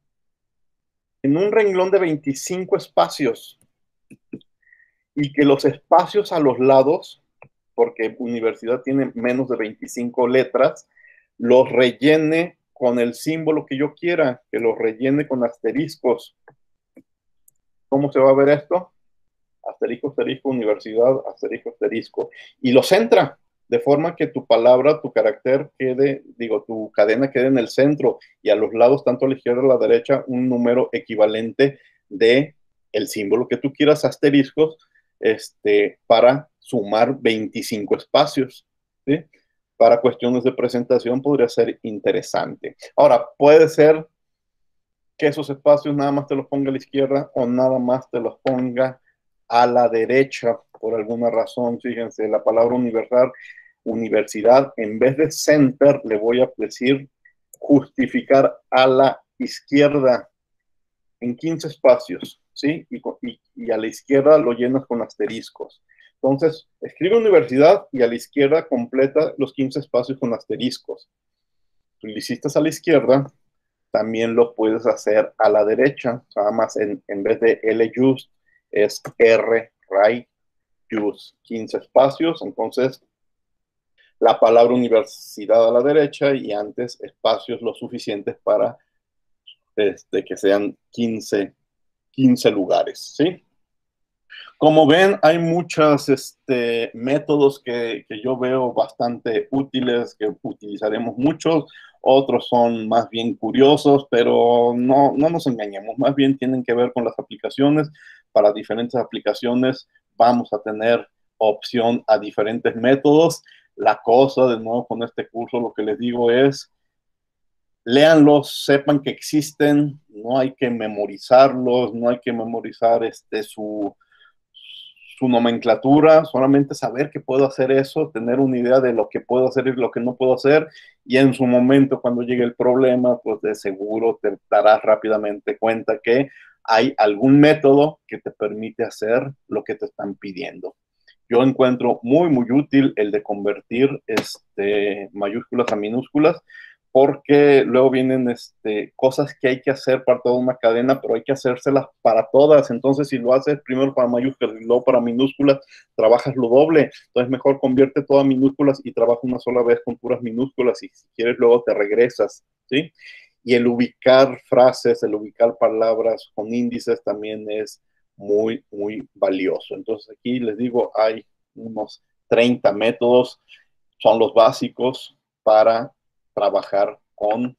un renglón de 25 espacios. y que los espacios a los lados, porque universidad tiene menos de 25 letras, los rellene con el símbolo que yo quiera, que los rellene con asteriscos. ¿Cómo se va a ver esto? Asterisco, asterisco, universidad, asterisco, asterisco. Y lo centra, de forma que tu palabra, tu carácter quede, tu cadena quede en el centro y a los lados, tanto a la izquierda como a la derecha, un número equivalente de el símbolo que tú quieras, asteriscos, para sumar 25 espacios, ¿sí? Para cuestiones de presentación podría ser interesante. Ahora, puede ser que esos espacios nada más te los ponga a la izquierda o nada más te los ponga a la derecha, por alguna razón. Fíjense, la palabra universidad, en vez de center, le voy a decir justificar a la izquierda en 15 espacios, ¿sí? Y a la izquierda lo llenas con asteriscos. Entonces, escribe universidad y a la izquierda completa los 15 espacios con asteriscos. Si lo hiciste a la izquierda, también lo puedes hacer a la derecha. Nada más en vez de L just, es R right use, 15 espacios. Entonces, la palabra universidad a la derecha y antes espacios lo suficientes para que sean 15 lugares, ¿sí? Como ven, hay muchos métodos que yo veo bastante útiles, que utilizaremos muchos. Otros son más bien curiosos, pero no nos engañemos. Más bien tienen que ver con las aplicaciones. Para diferentes aplicaciones vamos a tener opción a diferentes métodos. La cosa, de nuevo, con este curso, lo que les digo es, léanlos, sepan que existen, no hay que memorizarlos, no hay que memorizar su nomenclatura, solamente saber que puedo hacer eso, tener una idea de lo que puedo hacer y lo que no puedo hacer, y en su momento, cuando llegue el problema, pues de seguro te darás rápidamente cuenta que hay algún método que te permite hacer lo que te están pidiendo. Yo encuentro muy, muy útil el de convertir mayúsculas a minúsculas, porque luego vienen cosas que hay que hacer para toda una cadena, pero hay que hacérselas para todas. Entonces, si lo haces primero para mayúsculas y luego para minúsculas, trabajas lo doble. Entonces, mejor convierte todas minúsculas y trabaja una sola vez con puras minúsculas, y si quieres luego te regresas, ¿sí? Y el ubicar frases, el ubicar palabras con índices también es muy, muy valioso. Entonces, aquí les digo, hay unos 30 métodos, son los básicos para trabajar con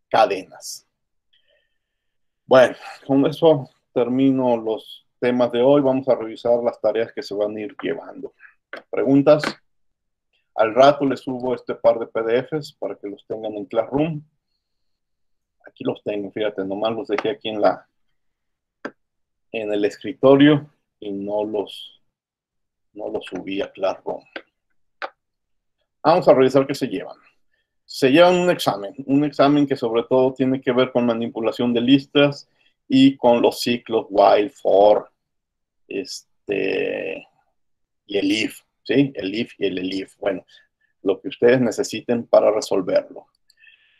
cadenas. Bueno, con eso termino los temas de hoy. Vamos a revisar las tareas que se van a ir llevando. ¿Preguntas? Al rato les subo este par de PDFs para que los tengan en Classroom. Aquí los tengo, fíjate, nomás los dejé aquí en el escritorio y no los subí a Classroom. Vamos a revisar qué se llevan. Se llevan un examen que sobre todo tiene que ver con manipulación de listas y con los ciclos while, for, y el if, ¿sí? El if y el elif. Bueno, lo que ustedes necesiten para resolverlo.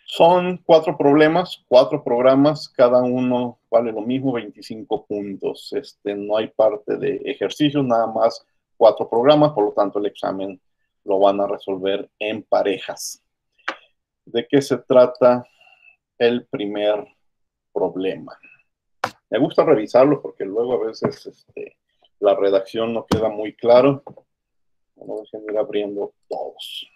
Son 4 problemas, 4 programas, cada uno vale lo mismo, 25 puntos. No hay parte de ejercicios, nada más 4 programas, por lo tanto el examen lo van a resolver en parejas. ¿De qué se trata el primer problema? Me gusta revisarlo porque luego a veces la redacción no queda muy claro. Vamos a ir abriendo todos.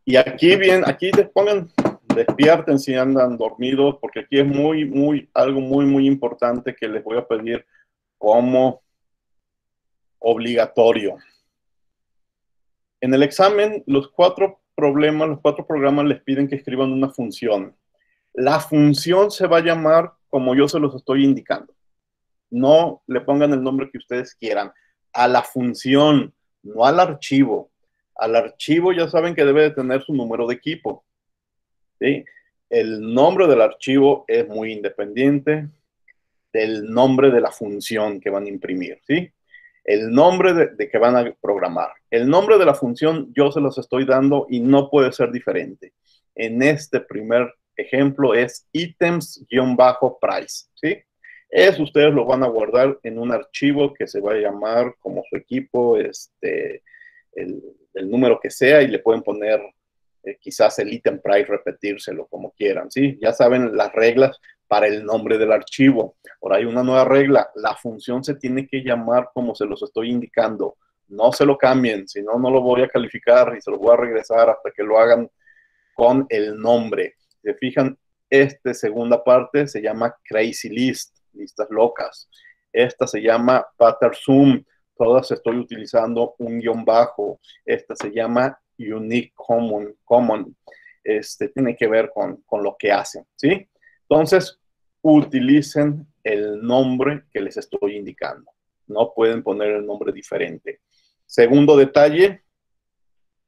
Y aquí despierten si andan dormidos, porque aquí es algo muy importante que les voy a pedir como obligatorio. En el examen, los 4 programas les piden que escriban una función. La función se va a llamar como yo se los estoy indicando. No le pongan el nombre que ustedes quieran. A la función, no al archivo. Al archivo ya saben que debe de tener su número de equipo, ¿sí? El nombre del archivo es muy independiente. del nombre de la función que van a imprimir, ¿sí? El nombre de que van a programar. El nombre de la función yo se los estoy dando y no puede ser diferente. En este primer ejemplo es items-price, ¿sí? Eso ustedes lo van a guardar en un archivo que se va a llamar como su equipo, el número que sea, y le pueden poner quizás el item price, repetírselo como quieran, ¿sí? Ya saben las reglas para el nombre del archivo. Ahora hay una nueva regla, la función se tiene que llamar como se los estoy indicando. No se lo cambien, si no, no lo voy a calificar y se lo voy a regresar hasta que lo hagan con el nombre. Si se fijan, esta segunda parte se llama Crazy List, listas locas. Esta se llama Pattern Zoom, todas estoy utilizando un guión bajo. Esta se llama Unique Common. Tiene que ver con lo que hacen, ¿sí? Entonces, utilicen el nombre que les estoy indicando. No pueden poner el nombre diferente. Segundo detalle,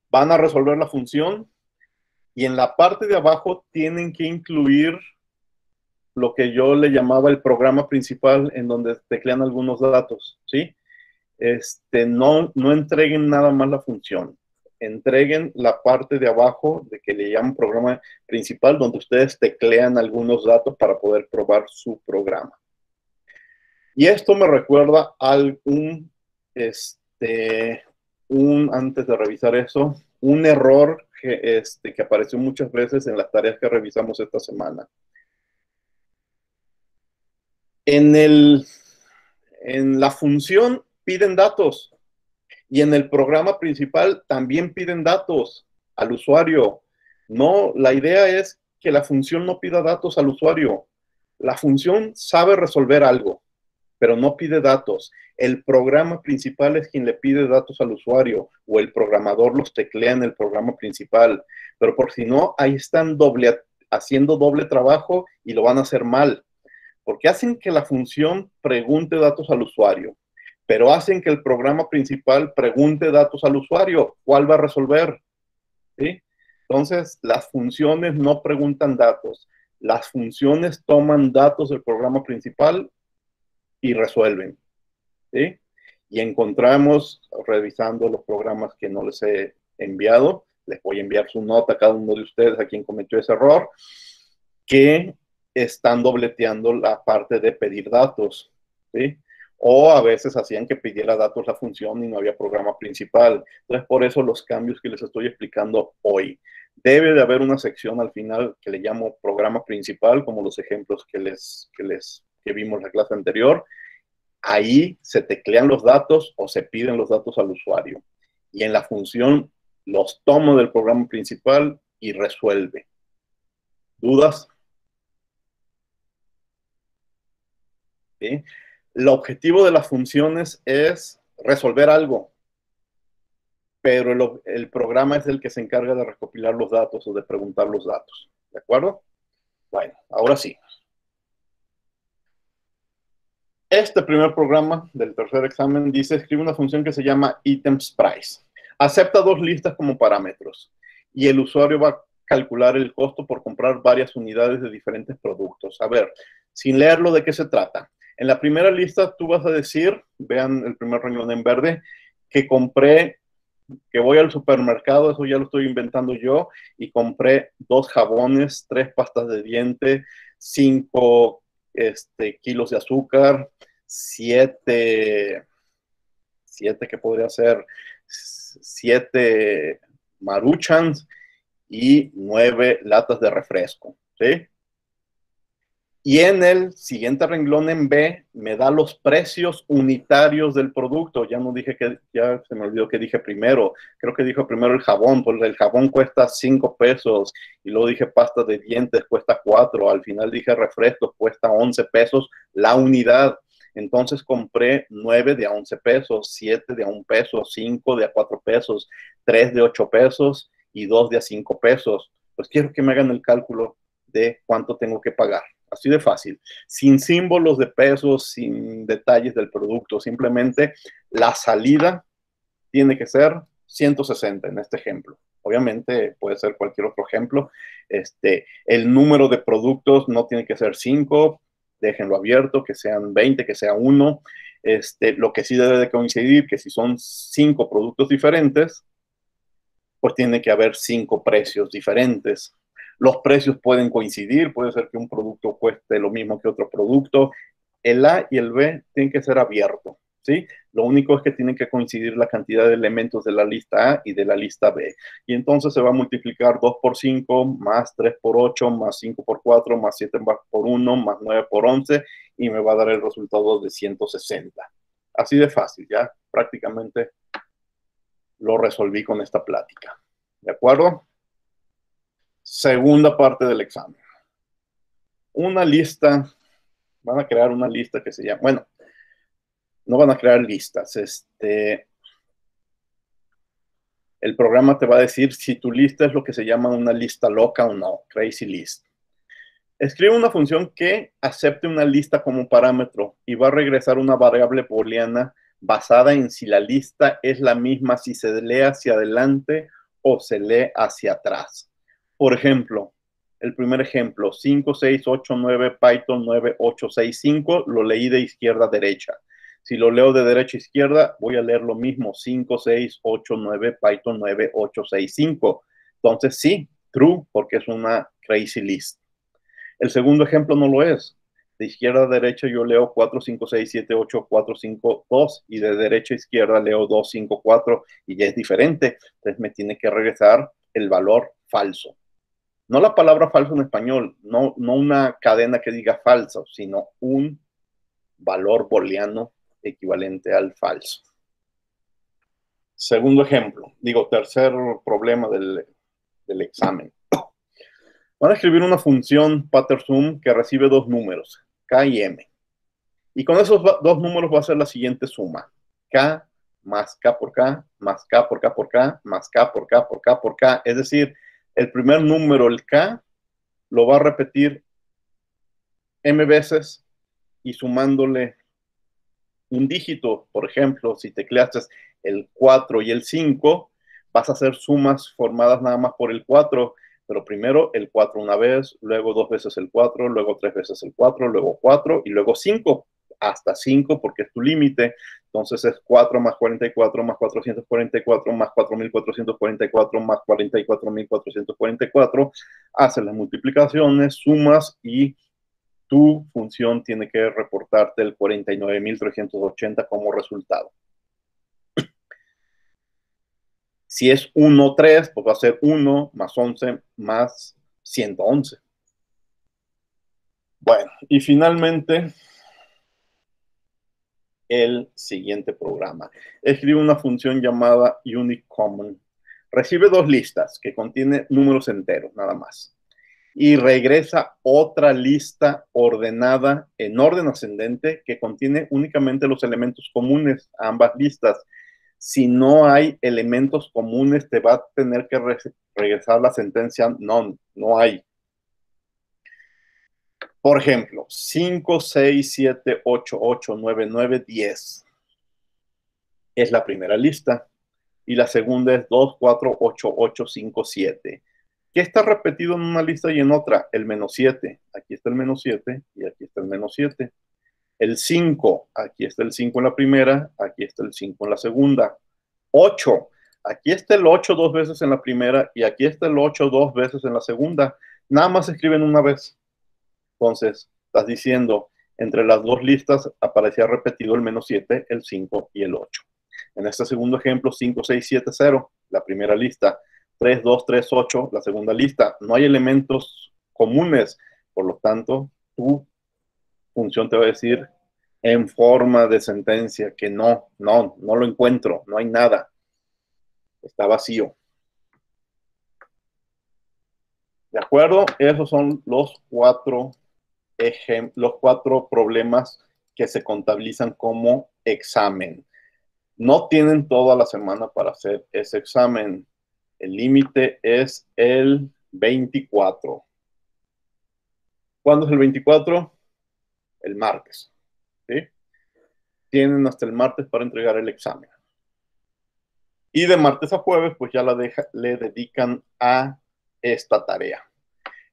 van a resolver la función y en la parte de abajo tienen que incluir lo que yo le llamaba el programa principal, en donde teclean algunos datos, ¿sí? No entreguen nada más la función. Entreguen la parte de abajo de que le llaman programa principal, donde ustedes teclean algunos datos para poder probar su programa. Y esto me recuerda a antes de revisar eso, un error que apareció muchas veces en las tareas que revisamos esta semana. En la función piden datos y en el programa principal también piden datos al usuario. No, la idea es que la función no pida datos al usuario. La función sabe resolver algo, pero no pide datos. El programa principal es quien le pide datos al usuario, o el programador los teclea en el programa principal. Pero por si no, ahí están haciendo doble trabajo y lo van a hacer mal. Porque hacen que la función pregunte datos al usuario, pero hacen que el programa principal pregunte datos al usuario. ¿Cuál va a resolver? ¿Sí? Entonces, las funciones no preguntan datos. Las funciones toman datos del programa principal y resuelven, ¿sí? Y encontramos, revisando los programas que no les he enviado, les voy a enviar su nota a cada uno de ustedes a quien cometió ese error, que están dobleteando la parte de pedir datos, ¿sí? O a veces hacían que pidiera datos la función y no había programa principal. Entonces, por eso los cambios que les estoy explicando hoy. Debe de haber una sección al final que le llamo programa principal, como los ejemplos que vimos en la clase anterior. Ahí se teclean los datos o se piden los datos al usuario. Y en la función los tomo del programa principal y resuelve. ¿Dudas? ¿Sí? El objetivo de las funciones es resolver algo, pero el programa es el que se encarga de recopilar los datos o de preguntar los datos. ¿De acuerdo? Bueno, ahora sí. Este primer programa del tercer examen dice, escribe una función que se llama items_price. Acepta dos listas como parámetros y el usuario va a calcular el costo por comprar varias unidades de diferentes productos. A ver, sin leerlo, ¿de qué se trata? En la primera lista tú vas a decir, vean el primer renglón en verde, que voy al supermercado, eso ya lo estoy inventando yo, y compré 2 jabones, 3 pastas de diente, 5 kilos de azúcar, 7 que podría ser 7 Maruchans y 9 latas de refresco, ¿sí? Y en el siguiente renglón en B me da los precios unitarios del producto. Ya se me olvidó que dije primero. Creo que dije primero el jabón, porque el jabón cuesta 5 pesos. Y luego dije pasta de dientes, cuesta 4. Al final dije refrescos, cuesta 11 pesos la unidad. Entonces compré 9 de a 11 pesos, 7 de a 1 peso, 5 de a 4 pesos, 3 de 8 pesos y 2 de a 5 pesos. Pues quiero que me hagan el cálculo de cuánto tengo que pagar. Así de fácil, sin símbolos de pesos, sin detalles del producto, simplemente la salida tiene que ser 160 en este ejemplo. Obviamente puede ser cualquier otro ejemplo. El número de productos no tiene que ser 5, déjenlo abierto, que sean 20, que sea uno. Lo que sí debe de coincidir, que si son 5 productos diferentes, pues tiene que haber 5 precios diferentes. Los precios pueden coincidir, puede ser que un producto cueste lo mismo que otro producto. El A y el B tienen que ser abiertos, ¿sí? Lo único es que tienen que coincidir la cantidad de elementos de la lista A y de la lista B. Y entonces se va a multiplicar 2 por 5, más 3 por 8, más 5 por 4, más 7 por 1, más 9 por 11, y me va a dar el resultado de 160. Así de fácil, ya prácticamente lo resolví con esta plática. ¿De acuerdo? Segunda parte del examen. Una lista, van a crear una lista que se llama, bueno, no van a crear listas. El programa te va a decir si tu lista es lo que se llama una lista loca o no, crazy list. Escribe una función que acepte una lista como parámetro y va a regresar una variable booleana basada en si la lista es la misma si se lee hacia adelante o se lee hacia atrás. Por ejemplo, el primer ejemplo, 5, 6, 8, 9, Python 9, 8, 6, 5, lo leí de izquierda a derecha. Si lo leo de derecha a izquierda, voy a leer lo mismo, 5, 6, 8, 9, Python 9, 8, 6, 5. Entonces sí, true, porque es una crazy list. El segundo ejemplo no lo es. De izquierda a derecha yo leo 4, 5, 6, 7, 8, 4, 5, 2, y de derecha a izquierda leo 2, 5, 4, y ya es diferente. Entonces me tiene que regresar el valor falso. No la palabra falso en español, no una cadena que diga falso, sino un valor booleano equivalente al falso. Segundo ejemplo, tercer problema del examen. Van a escribir una función pattersum que recibe 2 números, K y M. Y con esos 2 números va a ser la siguiente suma. K más K por K, más K por K por K, más K por K por K por K. Es decir, el primer número, el K, lo va a repetir M veces y sumándole un dígito. Por ejemplo, si tecleaste el 4 y el 5, vas a hacer sumas formadas nada más por el 4, pero primero el 4 una vez, luego 2 veces el 4, luego 3 veces el 4, luego 4 y luego 5, hasta 5 porque es tu límite. Entonces es 4 más 44 más 444 más 4444 más 44444. Haces las multiplicaciones, sumas y tu función tiene que reportarte el 49.380 como resultado. Si es 1, 3, pues va a ser 1 más 11 más 111. Bueno, y finalmente, el siguiente programa. Escribe una función llamada UniCommon. Recibe 2 listas que contienen números enteros, nada más. Y regresa otra lista ordenada en orden ascendente que contiene únicamente los elementos comunes a ambas listas. Si no hay elementos comunes, te va a tener que regresar la sentencia none, no hay. Por ejemplo, 5, 6, 7, 8, 8, 9, 9, 10. Es la primera lista. Y la segunda es 2, 4, 8, 8, 5, 7. ¿Qué está repetido en una lista y en otra? El menos 7. Aquí está el menos 7 y aquí está el menos 7. El 5. Aquí está el 5 en la primera, aquí está el 5 en la segunda. 8. Aquí está el 8 2 veces en la primera y aquí está el 8 2 veces en la segunda. Nada más se escriben una vez. Entonces, estás diciendo, entre las 2 listas aparecía repetido el menos 7, el 5 y el 8. En este segundo ejemplo, 5, 6, 7, 0, la primera lista. 3, 2, 3, 8, la segunda lista. No hay elementos comunes, por lo tanto, tu función te va a decir en forma de sentencia que no lo encuentro, no hay nada. Está vacío. ¿De acuerdo? Esos son los 4 problemas que se contabilizan como examen. No tienen toda la semana para hacer ese examen. El límite es el 24. ¿Cuándo es el 24? El martes. ¿Sí? Tienen hasta el martes para entregar el examen. Y de martes a jueves, pues ya le dedican a esta tarea.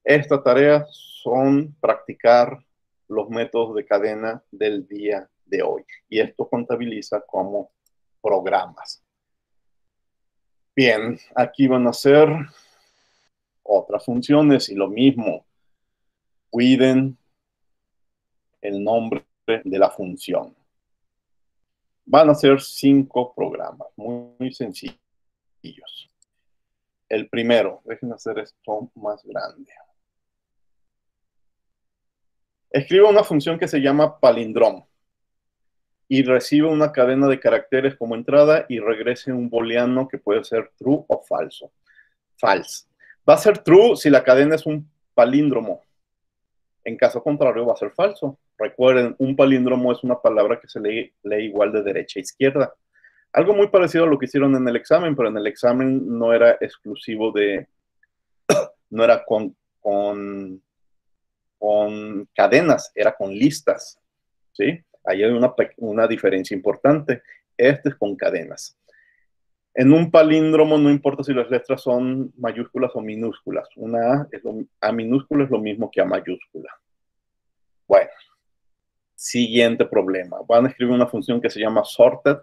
Esta tarea son practicar los métodos de cadena del día de hoy. Y esto contabiliza como programas. Bien, aquí van a ser otras funciones y lo mismo. Cuiden el nombre de la función. Van a ser 5 programas, muy sencillos. El primero, déjenme hacer esto más grande. Escriba una función que se llama palindrome y recibe una cadena de caracteres como entrada y regrese un booleano que puede ser true o falso. False. Va a ser true si la cadena es un palíndromo. En caso contrario va a ser falso. Recuerden, un palíndromo es una palabra que se lee igual de derecha a izquierda. Algo muy parecido a lo que hicieron en el examen, pero en el examen no era exclusivo de... no era con cadenas, era con listas. ¿Sí? Ahí hay una diferencia importante. Este es con cadenas. En un palíndromo no importa si las letras son mayúsculas o minúsculas. Una A minúscula es lo mismo que A mayúscula. Bueno, siguiente problema. Van a escribir una función que se llama sorted,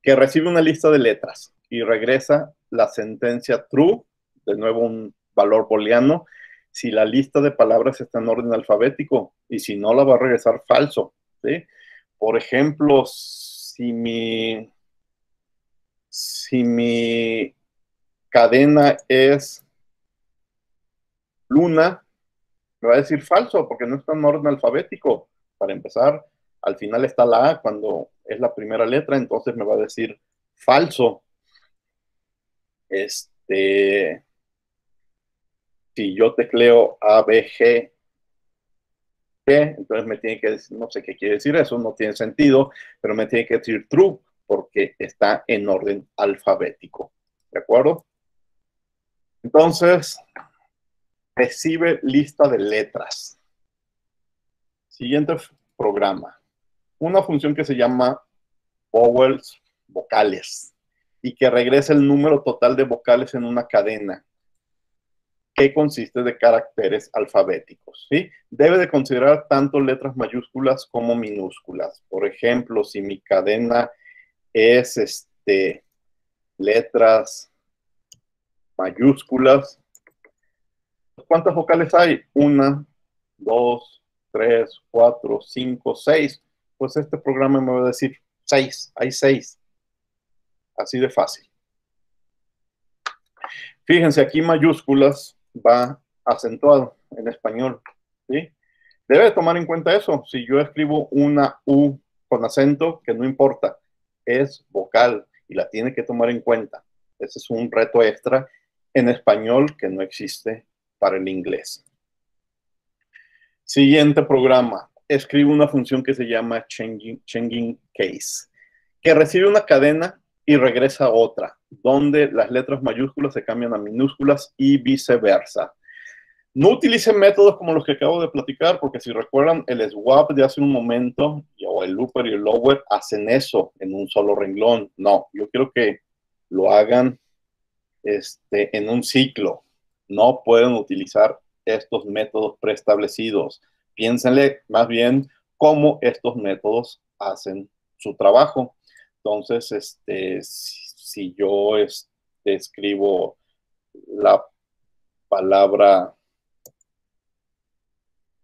que recibe una lista de letras y regresa la sentencia true, de nuevo un valor booleano, si la lista de palabras está en orden alfabético, y si no, la va a regresar falso. ¿Sí? Por ejemplo, si mi cadena es Luna, me va a decir falso porque no está en orden alfabético. Para empezar, al final está la A cuando es la primera letra, entonces me va a decir falso. Si yo tecleo A, B, G, entonces me tiene que decir, no sé qué quiere decir eso, no tiene sentido, pero me tiene que decir true porque está en orden alfabético. ¿De acuerdo? Entonces, recibe lista de letras. Siguiente programa. Una función que se llama vowels, vocales, y que regresa el número total de vocales en una cadena que consiste de caracteres alfabéticos. ¿Sí? Debe de considerar tanto letras mayúsculas como minúsculas. Por ejemplo, si mi cadena es letras mayúsculas, ¿cuántas vocales hay? 1, 2, 3, 4, 5, 6. Pues este programa me va a decir 6. Hay 6. Así de fácil. Fíjense, aquí mayúsculas va acentuado en español. ¿Sí? Debe tomar en cuenta eso. Si yo escribo una U con acento, que no importa, es vocal y la tiene que tomar en cuenta. Ese es un reto extra en español que no existe para el inglés. Siguiente programa. Escribe una función que se llama changing case, que recibe una cadena y regresa otra, donde las letras mayúsculas se cambian a minúsculas y viceversa. No utilicen métodos como los que acabo de platicar, porque si recuerdan, el swap de hace un momento, o el looper y el lower, hacen eso en un solo renglón. No, yo quiero que lo hagan en un ciclo. No pueden utilizar estos métodos preestablecidos. Piénsenle más bien cómo estos métodos hacen su trabajo. Entonces, si yo escribo la palabra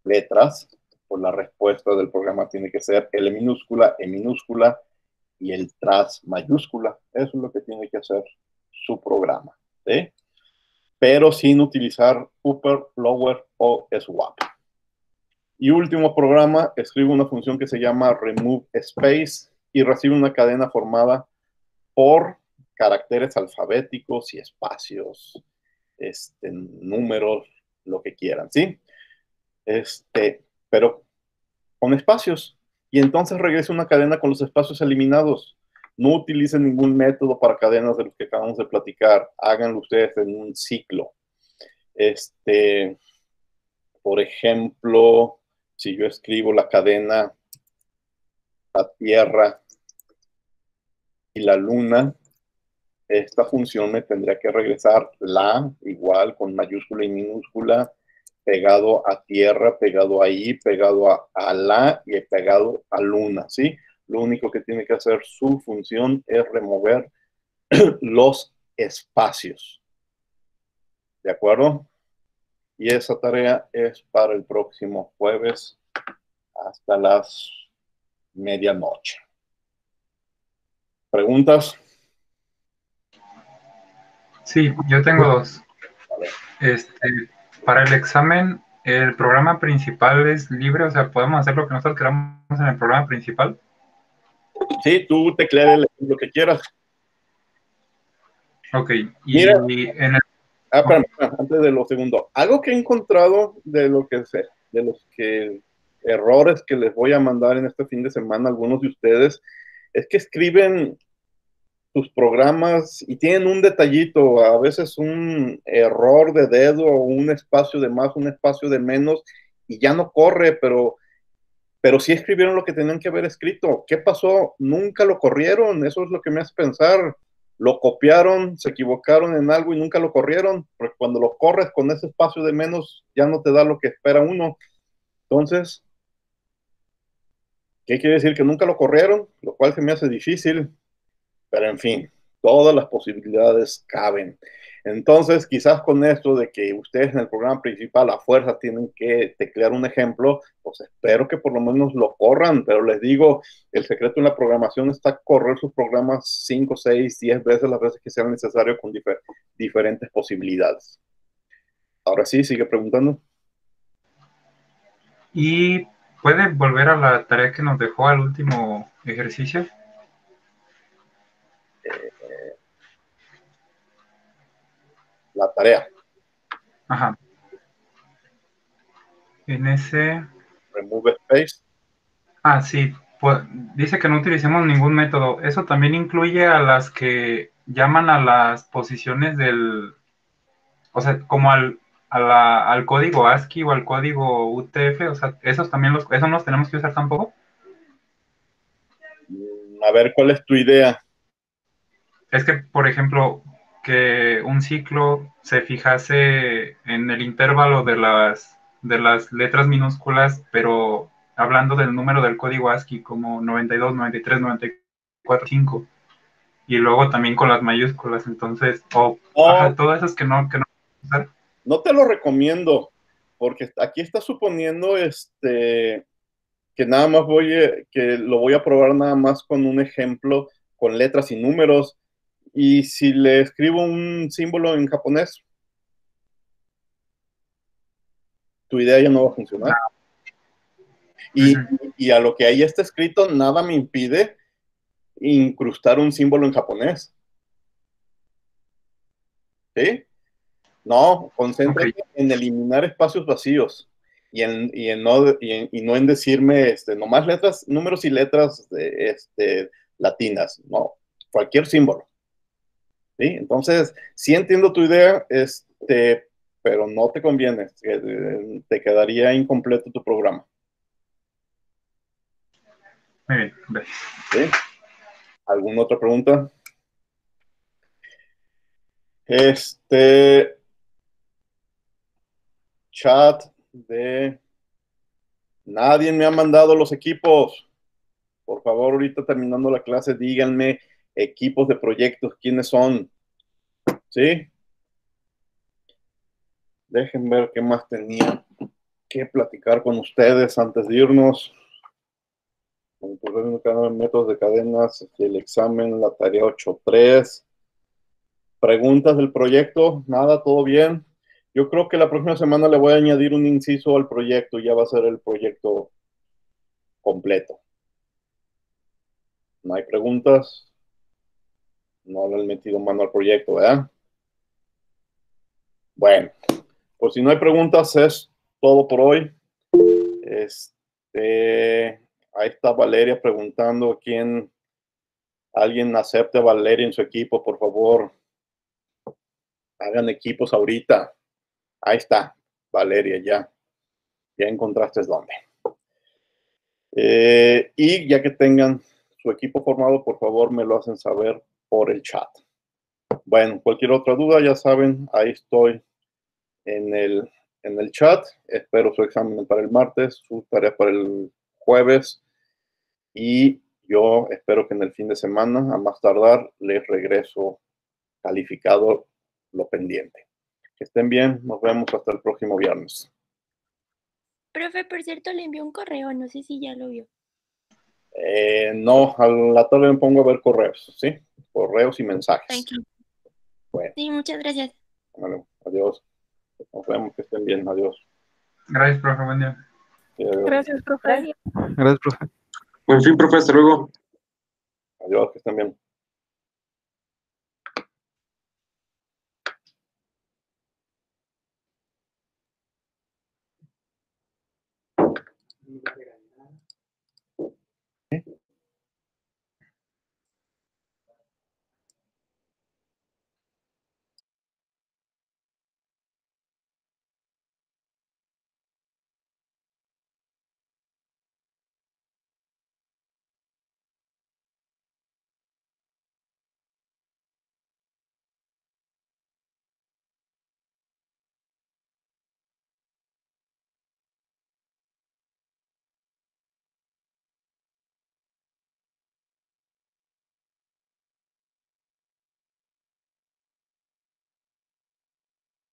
letras, pues la respuesta del programa tiene que ser L minúscula, E minúscula y el tras mayúscula. Eso es lo que tiene que hacer su programa. ¿Sí? Pero sin utilizar upper, lower o swap. Y último programa, escribe una función que se llama remove space y recibe una cadena formada por caracteres alfabéticos y espacios, números, lo que quieran, ¿sí? Pero con espacios. Y entonces regresa una cadena con los espacios eliminados. No utilicen ningún método para cadenas de los que acabamos de platicar. Háganlo ustedes en un ciclo. Por ejemplo, si yo escribo la cadena la Tierra y la Luna, esta función me tendría que regresar la igual con mayúscula y minúscula pegado a tierra, pegado ahí, pegado a la y pegado a luna, ¿sí? Lo único que tiene que hacer su función es remover los espacios. ¿De acuerdo? Y esa tarea es para el próximo jueves hasta las medianoche. ¿Preguntas? Sí, yo tengo dos. Para el examen, ¿el programa principal es libre? O sea, ¿podemos hacer lo que nosotros queramos en el programa principal? Sí, tú tecleale lo que quieras. Ok, y Mira, en el... espérame, antes de lo segundo, algo que he encontrado de lo que sé, de los errores que les voy a mandar en este fin de semana a algunos de ustedes, es que escriben sus programas y tienen un detallito, a veces un error de dedo o un espacio de más, un espacio de menos y ya no corre, pero sí escribieron lo que tenían que haber escrito. ¿Qué pasó? Nunca lo corrieron, eso es lo que me hace pensar. Lo copiaron, se equivocaron en algo y nunca lo corrieron, porque cuando lo corres con ese espacio de menos ya no te da lo que espera uno. Entonces, ¿qué quiere decir? Que nunca lo corrieron, lo cual se me hace difícil. Pero en fin, todas las posibilidades caben. Entonces, quizás con esto de que ustedes en el programa principal a fuerza tienen que teclear un ejemplo, pues espero que por lo menos lo corran, pero les digo, el secreto en la programación está correr sus programas 5, 6, 10 veces las veces que sea necesario con diferentes posibilidades. Ahora sí, sigue preguntando. ¿Y puede volver a la tarea que nos dejó al último ejercicio? La tarea. Ajá. En ese... Remove space. Sí, pues, dice que no utilicemos ningún método. ¿Eso también incluye a las que llaman a las posiciones del... O sea, como al código ASCII o al código UTF? O sea, ¿esos también esos no los tenemos que usar tampoco? A ver, ¿cuál es tu idea? Es que, por ejemplo, que un ciclo se fijase en el intervalo de las letras minúsculas, pero hablando del número del código ASCII como 92, 93, 94, 5, y luego también con las mayúsculas, entonces, todas esas que no usar. No te lo recomiendo, porque aquí está suponiendo que nada más que lo voy a probar nada más con un ejemplo con letras y números. Y si le escribo un símbolo en japonés, tu idea ya no va a funcionar. Y a lo que ahí está escrito, nada me impide incrustar un símbolo en japonés. ¿Sí? No, concéntrate en eliminar espacios vacíos y no en decirme nomás letras, números y letras latinas. No, cualquier símbolo. ¿Sí? Entonces, sí entiendo tu idea, pero no te conviene. Te quedaría incompleto tu programa. Muy bien, gracias. ¿Sí? ¿Alguna otra pregunta? Chat de... Nadie me ha mandado los equipos. Por favor, ahorita terminando la clase, díganme equipos de proyectos, quiénes son. ¿Sí? Dejen ver qué más tenía que platicar con ustedes antes de irnos. Métodos de cadenas, el examen, la tarea 8.3. Preguntas del proyecto, nada, todo bien. Yo creo que la próxima semana le voy a añadir un inciso al proyecto y ya va a ser el proyecto completo. ¿No hay preguntas? No le han metido mano al proyecto, ¿verdad? Bueno, pues si no hay preguntas, es todo por hoy. Ahí está Valeria preguntando quién, alguien acepte a Valeria en su equipo, por favor. Hagan equipos ahorita. Ahí está, Valeria, ya encontraste dónde. Y ya que tengan su equipo formado, por favor, me lo hacen saber por el chat. Bueno, cualquier otra duda, ya saben, ahí estoy en el en el chat. Espero su examen para el martes, su tarea para el jueves. Y yo espero que en el fin de semana, a más tardar, les regreso calificado lo pendiente. Que estén bien. Nos vemos hasta el próximo viernes. Profe, por cierto, le envió un correo, no sé si ya lo vio. No, a la tarde me pongo a ver correos, ¿sí? Correos y mensajes. Tranquilo. Bueno, Sí, muchas gracias. bueno, adiós. Nos vemos, que estén bien. Adiós. Gracias, profe, buen día. Sí, adiós. Gracias, profe. Gracias, profe. Buen fin, profe, hasta luego. Adiós, que estén bien.